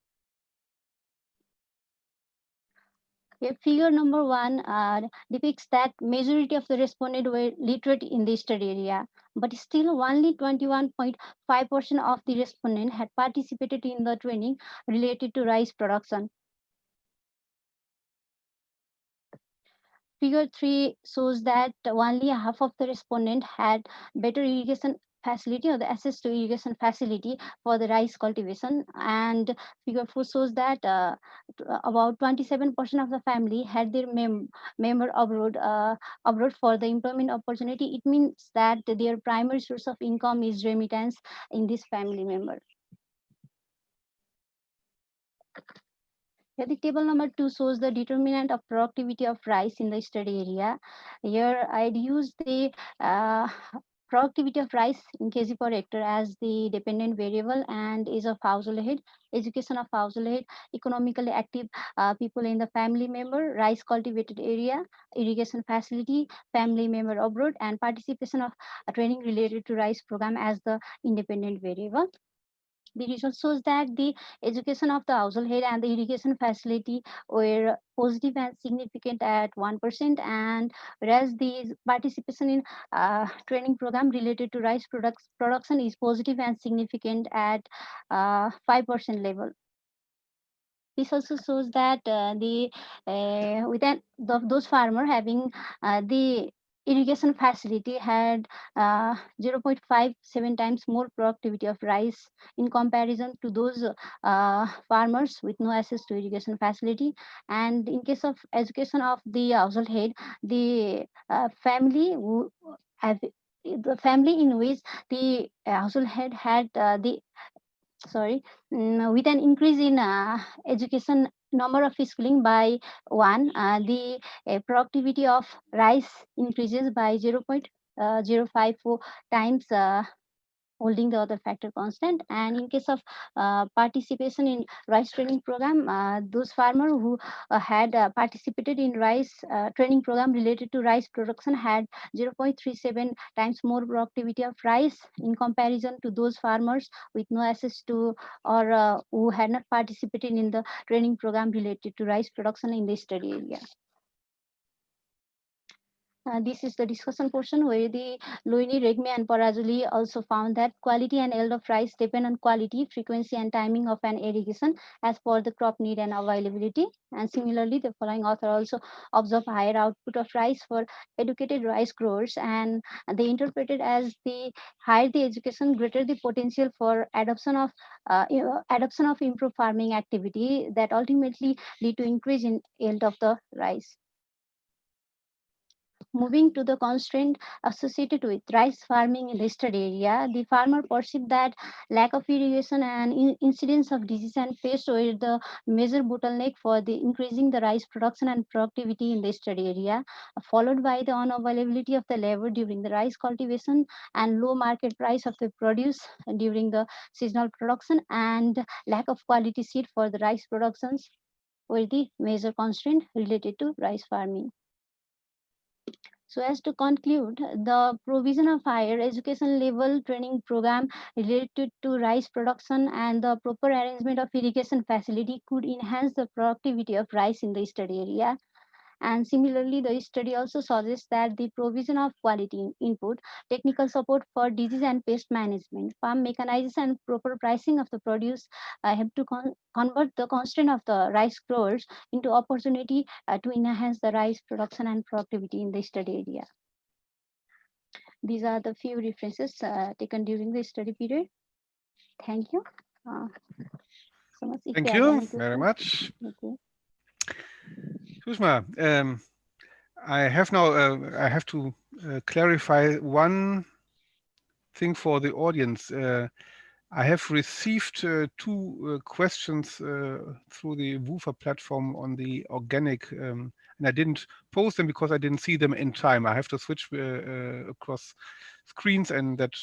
Figure number 1 depicts that majority of the respondents were literate in the study area, but still only 21.5% of the respondents had participated in the training related to rice production. Figure 3 shows that only half of the respondents had better irrigation facility or the access to irrigation facility for the rice cultivation, and figure 4 shows that about 27% of the family had their member abroad for the employment opportunity. It means that their primary source of income is remittance in this family member. Here the table number 2 shows the determinant of productivity of rice in the study area. Here I'd use the productivity of rice in kg per hectare as the dependent variable, and age of household head, education of household head, economically active people in the family member, rice cultivated area, irrigation facility, family member abroad, and participation of training related to rice program as the independent variable. The result shows that the education of the household head and the irrigation facility were positive and significant at 1%, and whereas the participation in training program related to rice production is positive and significant at 5% level. This also shows that those farmer having the irrigation facility had 0.57 times more productivity of rice in comparison to those farmers with no access to irrigation facility. And in case of education of the household head, the the family in which the household head had with an increase in education number of schooling by 1, the productivity of rice increases by 0.054 times holding the other factor constant. And in case of participation in rice training program, those farmers who had participated in rice training program related to rice production had 0.37 times more productivity of rice in comparison to those farmers with no access to or who had not participated in the training program related to rice production in the study area. This is the discussion portion where the Luini, Regme, and Parazuli also found that quality and yield of rice depend on quality, frequency, and timing of an irrigation as per the crop need and availability. And similarly, the following author also observed higher output of rice for educated rice growers, and they interpreted as the higher the education, greater the potential for adoption of improved farming activity that ultimately lead to increase in yield of the rice. Moving to the constraint associated with rice farming in the study area, the farmer perceived that lack of irrigation and incidence of disease and pest were the major bottleneck for the increasing the rice production and productivity in the study area, followed by the unavailability of the labor during the rice cultivation and low market price of the produce during the seasonal production, and lack of quality seed for the rice productions were the major constraint related to rice farming. So as to conclude, the provision of higher education level training program related to rice production and the proper arrangement of irrigation facility could enhance the productivity of rice in the study area. And similarly, the study also suggests that the provision of quality input, technical support for disease and pest management, farm mechanization, and proper pricing of the produce have to convert the constraint of the rice growers into opportunity to enhance the rice production and productivity in the study area. These are the few references taken during the study period. Thank you. So much. Thank you very much. Okay. Sushma, I have to clarify one thing for the audience. I have received two questions through the Woofer platform on the organic, and I didn't post them because I didn't see them in time. I have to switch across screens, and that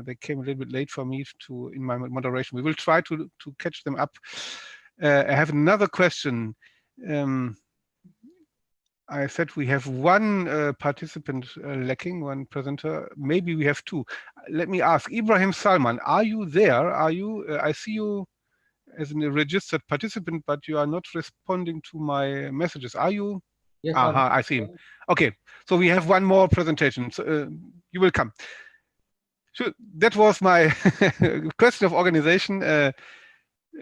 they came a little bit late for me in my moderation. We will try to catch them up. I have another question. I said we have one participant lacking, one presenter. Maybe we have two. Let me ask, Ibrahim Salman, are you there? Are you? I see you as a registered participant, but you are not responding to my messages. Are you? Yes, I see him. Okay, so we have one more presentation. So you will come. So that was my question of organization.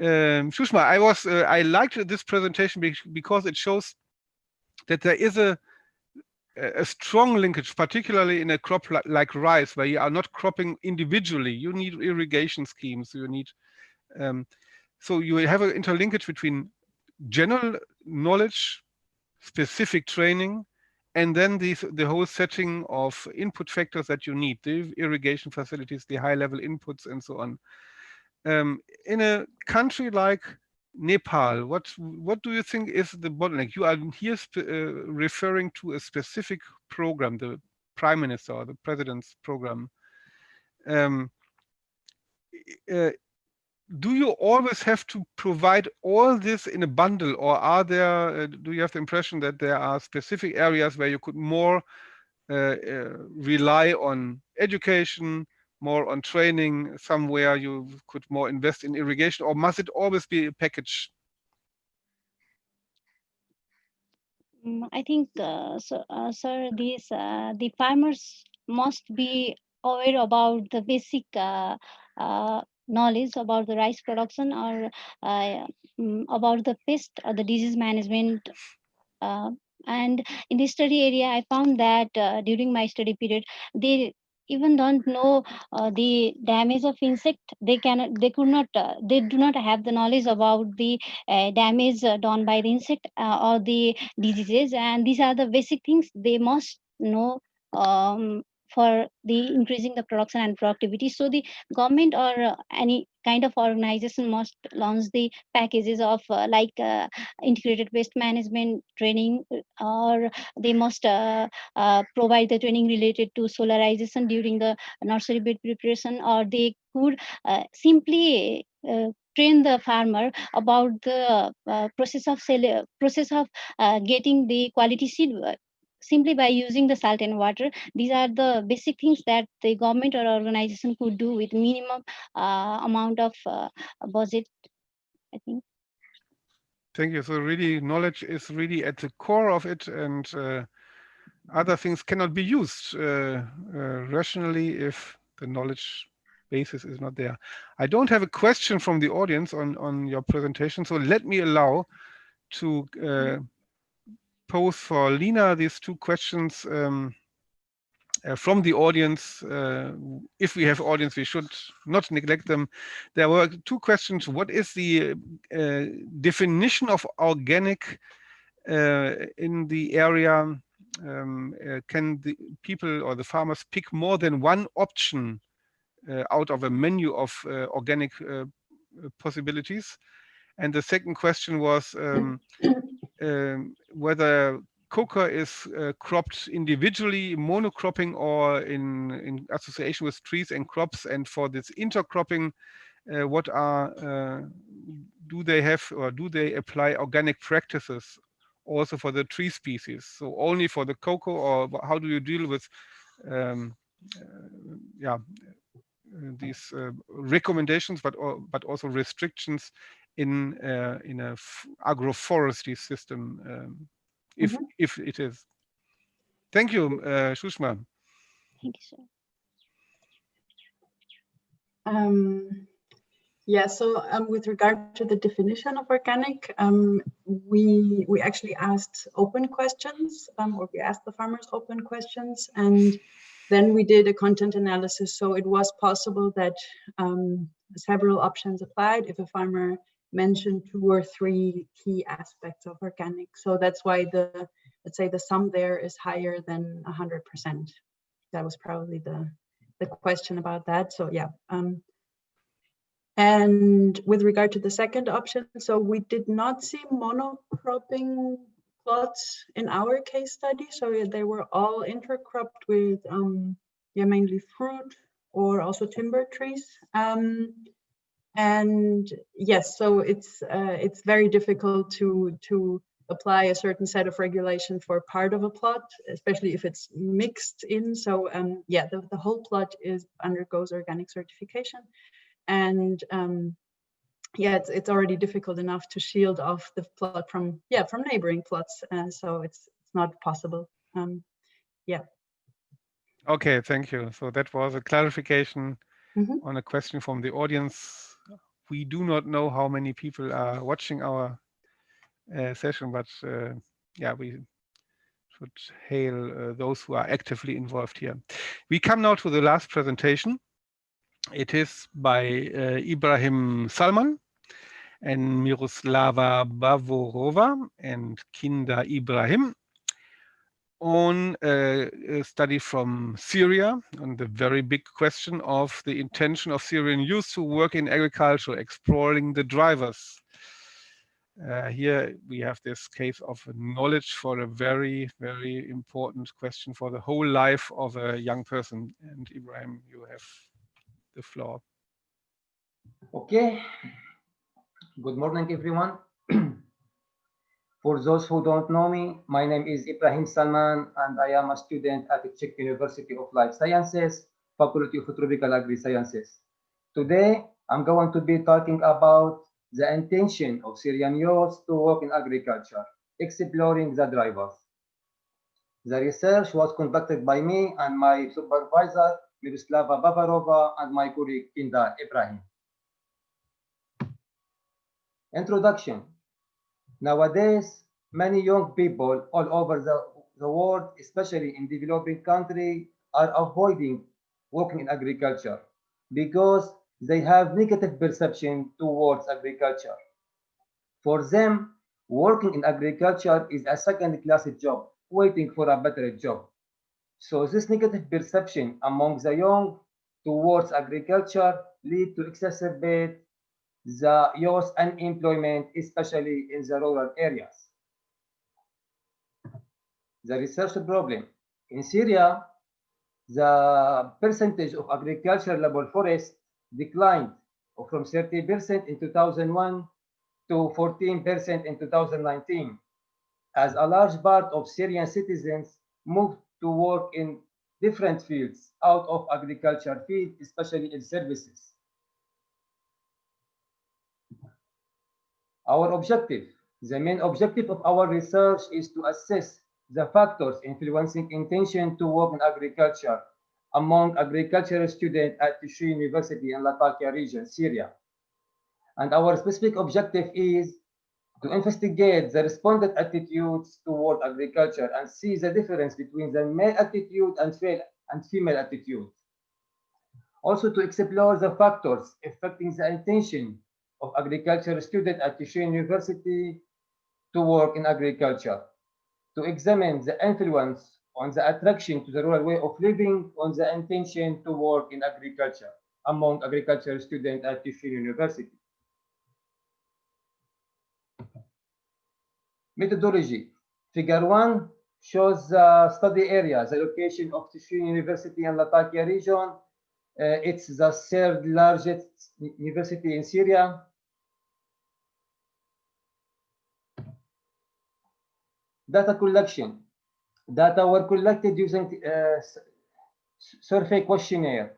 Shushma, I liked this presentation because it shows that there is a strong linkage, particularly in a crop like rice, where you are not cropping individually. You need irrigation schemes. You need so you have an interlinkage between general knowledge, specific training, and then the whole setting of input factors that you need, the irrigation facilities, the high-level inputs, and so on. In a country like Nepal, what do you think is the bottleneck? You are here referring to a specific program, the Prime Minister or the President's program. Do you always have to provide all this in a bundle, or are there? Do you have the impression that there are specific areas where you could more rely on education, more on training, somewhere you could more invest in irrigation, or must it always be a package? I think, sir, the farmers must be aware about the basic knowledge about the rice production or about the pest or the disease management. And in the study area, I found that during my study period, they even don't know the damage of insect. They could not, they do not have the knowledge about the damage done by the insect or the diseases. And these are the basic things they must know for the increasing the production and productivity. So the government or any kind of organization must launch the packages of integrated waste management training, or they must provide the training related to solarization during the nursery bed preparation, or they could simply train the farmer about the process of getting the quality seed simply by using the salt and water. These are the basic things that the government or organization could do with minimum amount of budget, I think. Thank you. So really, knowledge is really at the core of it, and other things cannot be used rationally if the knowledge basis is not there. I don't have a question from the audience on your presentation, so let me allow to pose for Lina these two questions from the audience. If we have audience, we should not neglect them. There were two questions. What is the definition of organic in the area? Can the people or the farmers pick more than one option out of a menu of organic possibilities? And the second question was whether coca is cropped individually, monocropping, or in association with trees and crops. And for this intercropping, what are do they have, or do they apply organic practices also for the tree species? So only for the cocoa, or how do you deal with these recommendations, but also restrictions in a agroforestry system, if it is. Thank you, Shushma. Thank you, sir. Yeah, so with regard to the definition of organic, we actually asked open questions, or we asked the farmers open questions, and then we did a content analysis. So it was possible that several options applied if a farmer mentioned 2 or 3 key aspects of organic. So that's why let's say the sum there is higher than 100%. That was probably the question about that. So yeah. And with regard to the second option, so we did not see monocropping plots in our case study. So they were all intercropped with mainly fruit or also timber trees. And yes, so it's very difficult to apply a certain set of regulation for part of a plot, especially if it's mixed in. So yeah, the whole plot undergoes organic certification. And yeah, it's already difficult enough to shield off the plot from neighboring plots, so it's not possible. Yeah. Okay, thank you. So that was a clarification on a question from the audience. We do not know how many people are watching our session, but yeah, we should hail those who are actively involved here. We come now to the last presentation. It is by Ibrahim Salman and Miroslava Bavorova and Kinda Ibrahim on a study from Syria on the very big question of the intention of Syrian youth to work in agriculture, exploring the drivers. Here we have this case of knowledge for a very, very important question for the whole life of a young person. And Ibrahim, you have the floor. Okay. Good morning, everyone. For those who don't know me, my name is Ibrahim Salman, and I am a student at the Czech University of Life Sciences, Faculty of Tropical Agri-Sciences. Today, I'm going to be talking about the intention of Syrian youth to work in agriculture, exploring the drivers. The research was conducted by me and my supervisor, Miroslava Bavarova, and my colleague, Kinda Ibrahim. Introduction. Nowadays, many young people all over the world, especially in developing countries, are avoiding working in agriculture because they have negative perception towards agriculture. For them, working in agriculture is a second-class job, waiting for a better job. So this negative perception among the young towards agriculture lead to exacerbate the youth unemployment, especially in the rural areas. The research problem. In Syria, the percentage of agricultural forest declined from 30% in 2001 to 14% in 2019, as a large part of Syrian citizens moved to work in different fields out of agriculture field, especially in services. Our objective, the main objective of our research is to assess the factors influencing intention to work in agriculture among agricultural students at Tishu University in Latakia region, Syria. And our specific objective is to investigate the respondent attitudes toward agriculture and see the difference between the male attitude and female attitude. Also to explore the factors affecting the intention of agriculture students at Tishu University to work in agriculture, to examine the influence on the attraction to the rural way of living on the intention to work in agriculture among agricultural students at Tishu University. Methodology. Figure 1 shows the study area, the location of Tishu University in Latakia region. It's the third largest university in Syria. Data collection. Data were collected using survey questionnaire,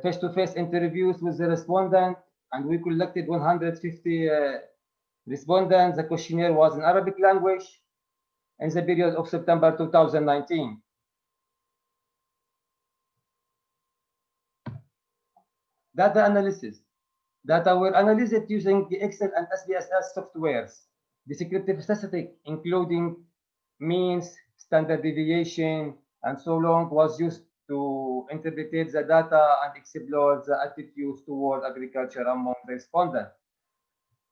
face-to-face interviews with the respondent, and we collected 150 respondents. The questionnaire was in Arabic language in the period of September 2019. Data analysis. Data were analyzed using the Excel and SPSS softwares. Descriptive statistics, including means, standard deviation, and so on, was used to interpret the data and explore the attitudes toward agriculture among the respondents.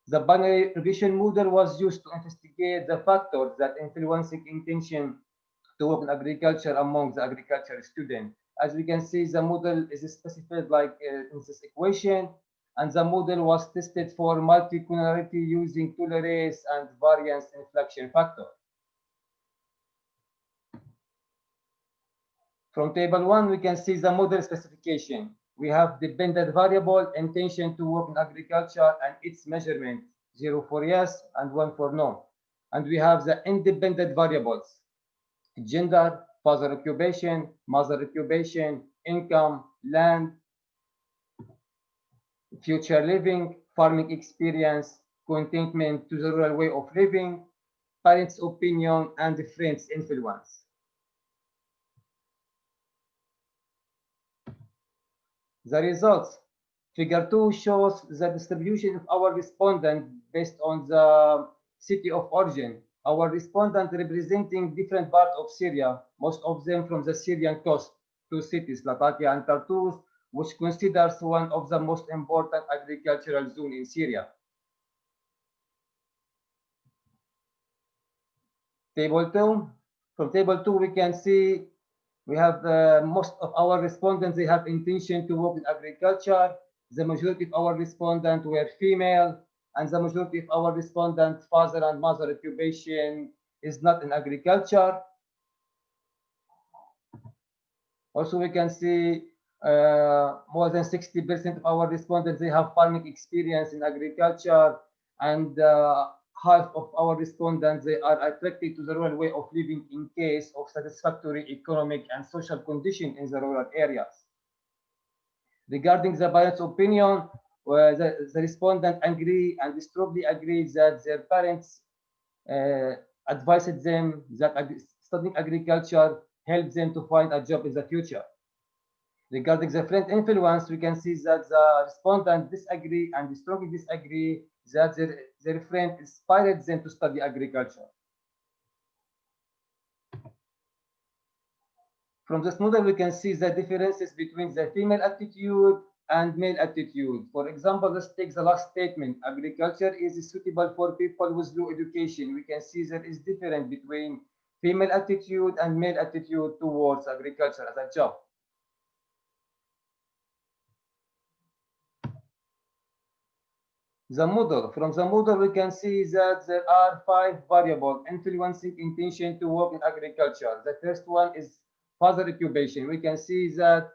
The binary regression model was used to investigate the factors that influencing intention to work in agriculture among the agriculture students. As we can see, the model is specified like in this equation, and the model was tested for multicollinearity using tolerance and variance inflection factor. From table 1, we can see the model specification. We have dependent variable intention to work in agriculture and its measurement, 0 for yes and 1 for no. And we have the independent variables, gender, father occupation, mother occupation, income, land, future living, farming experience, contentment to the rural way of living, parents' opinion, and friends' influence. The results. Figure 2 shows the distribution of our respondent based on the city of origin. Our respondent representing different parts of Syria, most of them from the Syrian coast, two cities, Latakia and Tartus, which considers one of the most important agricultural zones in Syria. Table 2. From table 2, we can see we have most of our respondents, they have intention to work in agriculture. The majority of our respondents were female, and the majority of our respondents, father and mother occupation is not in agriculture. Also, we can see more than 60% of our respondents, they have farming experience in agriculture, and half of our respondents, they are attracted to the rural way of living in case of satisfactory economic and social condition in the rural areas. Regarding the parents' opinion, the respondent agree and strongly agree that their parents advised them that studying agriculture helps them to find a job in the future. Regarding the friend influence, we can see that the respondents disagree and strongly disagree that their friend inspired them to study agriculture. From this model, we can see the differences between the female attitude and male attitude. For example, let's take the last statement. Agriculture is suitable for people with low education. We can see there is difference between female attitude and male attitude towards agriculture as a job. The model. From the model, we can see that there are 5 variables influencing intention to work in agriculture. The first one is father occupation. We can see that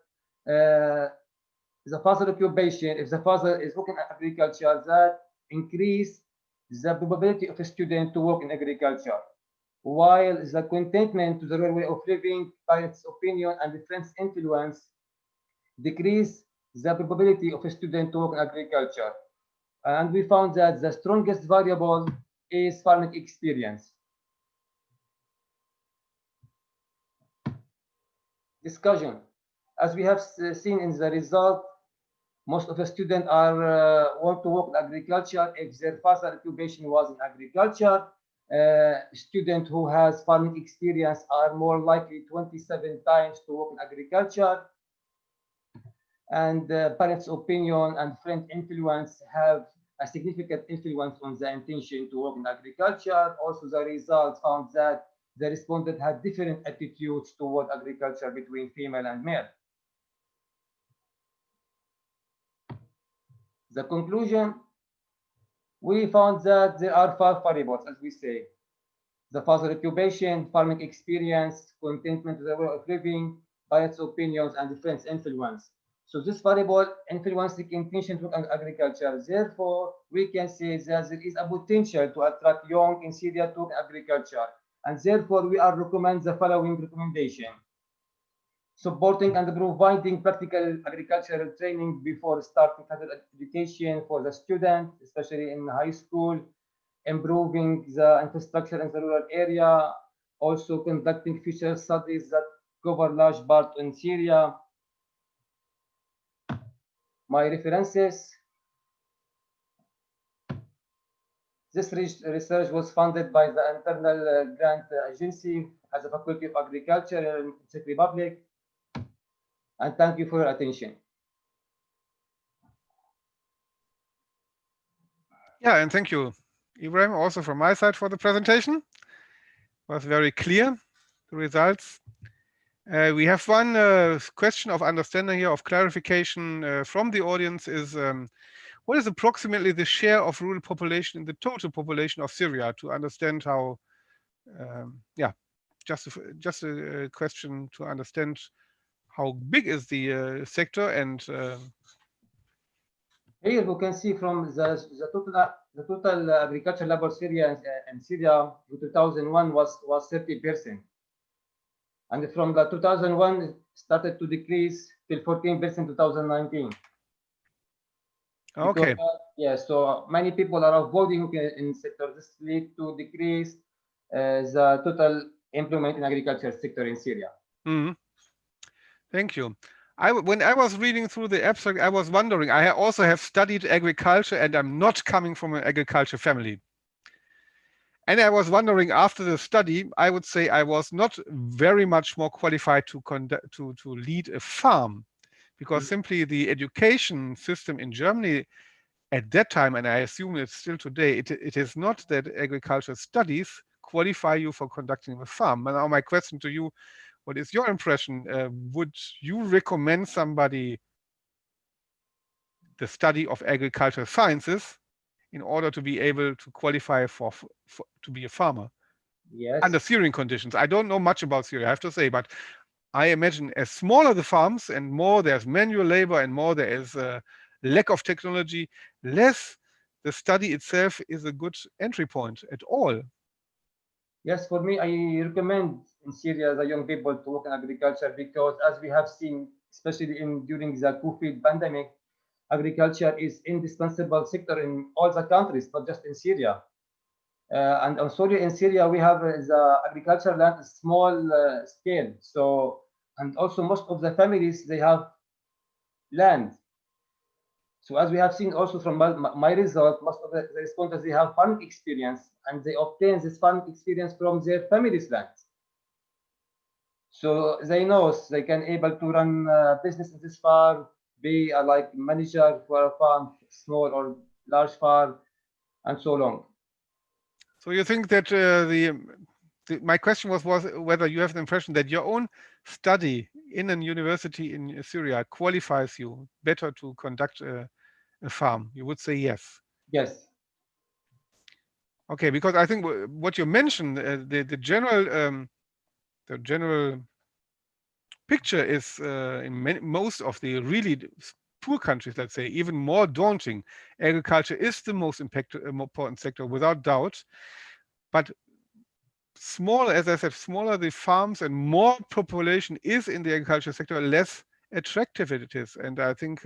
the father occupation, if the father is working in agriculture, that increase the probability of a student to work in agriculture. While the contentment to the rural way of living, parents' opinion, and the friends' influence decrease the probability of a student to work in agriculture. And we found that the strongest variable is farming experience. Discussion. As we have seen in the result, most of the students are want to work in agriculture if their father occupation was in agriculture. Students who has farming experience are more likely 27 times to work in agriculture. And parents' opinion and friend influence have a significant influence on the intention to work in agriculture. Also, the results found that the respondent had different attitudes toward agriculture between female and male. The conclusion, we found that there are 5 variables, as we say. The father occupation, farming experience, contentment with the way of living, parents' opinions, and the friends' influence. So this variable influencing intention to agriculture. Therefore, we can say that there is a potential to attract young in Syria to agriculture. And therefore, we are recommend the following recommendation. Supporting and providing practical agricultural training before starting further education for the student, especially in high school, improving the infrastructure in the rural area, also conducting future studies that cover large part in Syria. My references. This research was funded by the Internal Grant Agency as a Faculty of Agriculture in Czech Republic. And thank you for your attention. Yeah, and thank you, Ibrahim, also from my side for the presentation. It was very clear, the results. We have one question of understanding here, of clarification from the audience is, what is approximately the share of rural population in the total population of Syria, to understand how, yeah, just a question to understand how big is the sector. And here we can see from the total agricultural labor Syria in Syria in 2001 was 30%, and from the 2001 it started to decrease till 14% in 2019. okay. Because, yeah, so many people are avoiding in sector. This lead to decrease the total employment in agriculture sector in Syria. Mm-hmm. Thank you. When I was reading through the abstract, I was wondering, I also have studied agriculture and I'm not coming from an agriculture family. And I was wondering, after the study, I would say I was not very much more qualified to lead a farm, because simply the education system in Germany at that time, and I assume it's still today, it is not that agricultural studies qualify you for conducting a farm. Now my question to you, what is your impression? Would you recommend somebody the study of agricultural sciences in order to be able to qualify for to be a farmer? Yes. Under Syrian conditions. I don't know much about Syria, I have to say, but I imagine as smaller the farms and more there's manual labor and more there is a lack of technology, less the study itself is a good entry point at all. Yes, for me, I recommend in Syria the young people to work in agriculture, because as we have seen, especially during the COVID pandemic, agriculture is indispensable sector in all the countries, not just in Syria. And also in Syria, we have the agricultural land is small scale. So, and also most of the families, they have land. So as we have seen also from my result, most of the respondents, they have farming experience and they obtain this farming experience from their family's land. So they know they can able to run business in this farm, be a like manager for a farm, small or large farm, and so on. So you think that my question was whether you have the impression that your own study in a university in Syria qualifies you better to conduct a farm. You would say yes. Yes. Okay, because I think what you mentioned, the general picture is in most of the really poor countries, let's say, even more daunting. Agriculture is the most important sector, without doubt. But smaller, as I said, smaller the farms and more population is in the agriculture sector, less attractive it is. And I think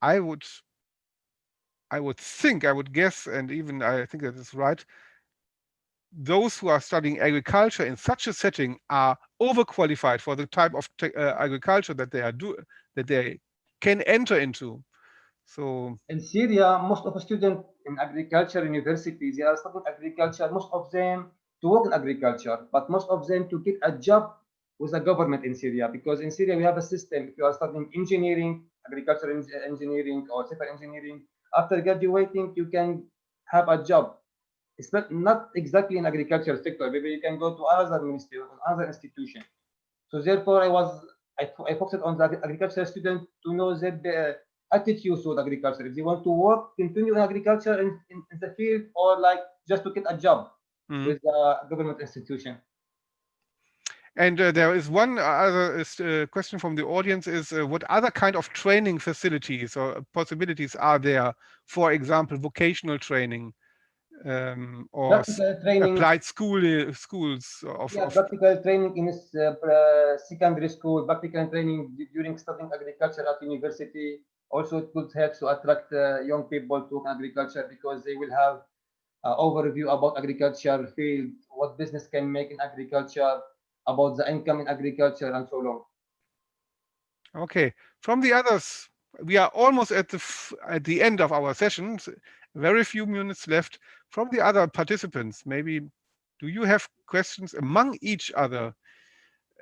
I would think, I would guess, and even I think that is right, those who are studying agriculture in such a setting are overqualified for the type of agriculture that they can enter into. So In Syria, most of the students in agriculture universities, they are studying agriculture, most of them to work in agriculture, but most of them to get a job with the government in Syria, because in Syria we have a system. If you are studying engineering, agricultural engineering or civil engineering, after graduating, you can have a job. It's not exactly in agriculture sector. Maybe you can go to another ministry or another institution. So therefore, I focused on the agricultural student to know their attitude toward agriculture. If they want to work, continue in agriculture in the field, or like just to get a job with a government institution. And there is one other question from the audience is what other kind of training facilities or possibilities are there? For example, vocational training or Practical training, applied schools yeah, practical training in secondary school, practical training during studying agriculture at university. Also, it could help to attract young people to agriculture, because they will have overview about agriculture field, what business can make in agriculture, about the income in agriculture, and so on. Okay, from the others, we are almost at the end of our sessions. Very few minutes left. From the other participants, maybe do you have questions among each other?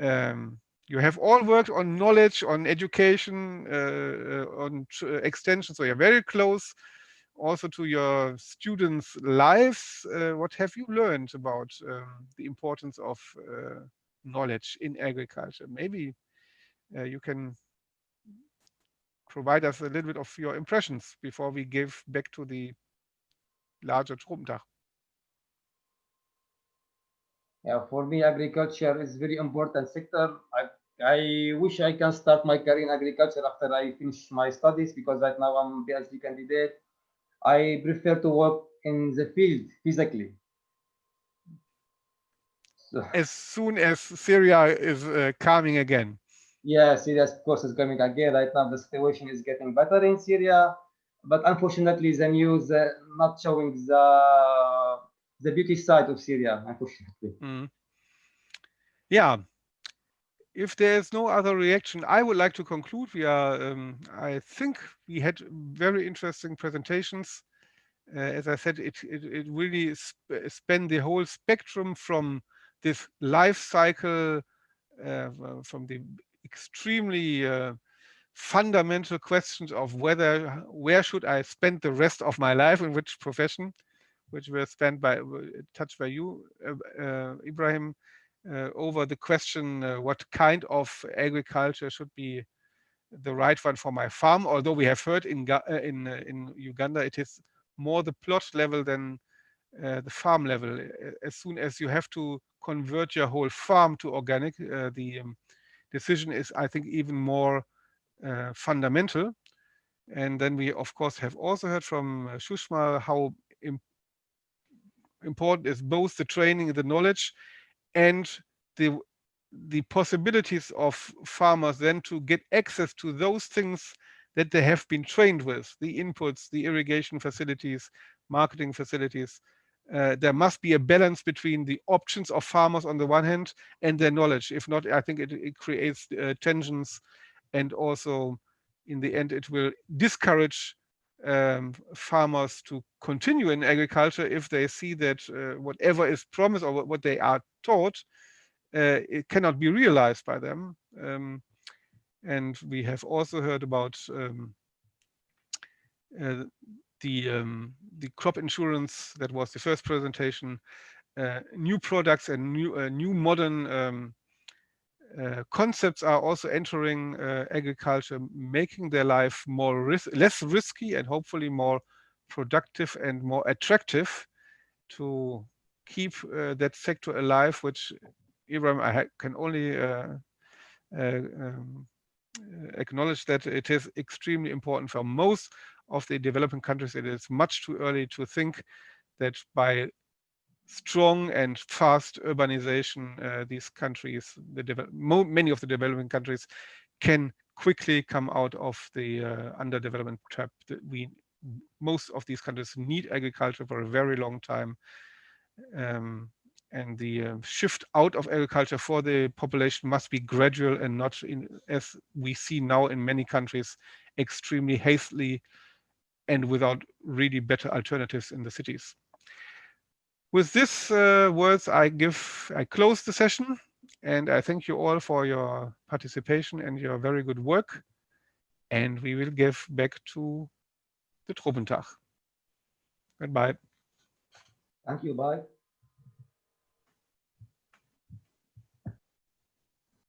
You have all worked on knowledge, on education, on extension, so you're very close also to your students' lives. What have you learned about the importance of knowledge in agriculture? Maybe you can provide us a little bit of your impressions before we give back to the larger Tropentag. Yeah, for me, agriculture is very important sector. I wish I can start my career in agriculture after I finish my studies, because right now I'm a PhD candidate. I prefer to work in the field physically. So, As soon as Syria is calming again. yeah, Syria, of course, is coming again. Right now, the situation is getting better in Syria, but unfortunately, the news not showing the beauty side of Syria. Unfortunately. Yeah. If there's no other reaction, I would like to conclude. I think we had very interesting presentations. As I said, it really spanned the whole spectrum from this life cycle, from the extremely fundamental questions of where should I spend the rest of my life, in which profession, which were touched by you, Ibrahim, over the question what kind of agriculture should be the right one for my farm. Although we have heard in Uganda, it is more the plot level than the farm level. As soon as you have to convert your whole farm to organic, the decision is, I think, even more fundamental. And then we, of course, have also heard from Shushma how important is both the training, the knowledge, and the possibilities of farmers then to get access to those things that they have been trained with, the inputs, the irrigation facilities, marketing facilities. There must be a balance between the options of farmers on the one hand and their knowledge. If not, I think it creates tensions, and also in the end it will discourage farmers to continue in agriculture if they see that whatever is promised or what they are taught, it cannot be realized by them. And we have also heard about the crop insurance. That was the first presentation. New products and new modern concepts are also entering agriculture, making their life less risky and hopefully more productive and more attractive to keep that sector alive, which Ibrahim, can only acknowledge that it is extremely important for most of the developing countries. It is much too early to think that by strong and fast urbanization, these countries, many of the developing countries, can quickly come out of the underdevelopment trap. Most of these countries need agriculture for a very long time. And the shift out of agriculture for the population must be gradual and not, as we see now in many countries, extremely hastily and without really better alternatives in the cities. With these words, I close the session, and I thank you all for your participation and your very good work. And we will give back to the Tropentag. Goodbye. Thank you. Bye.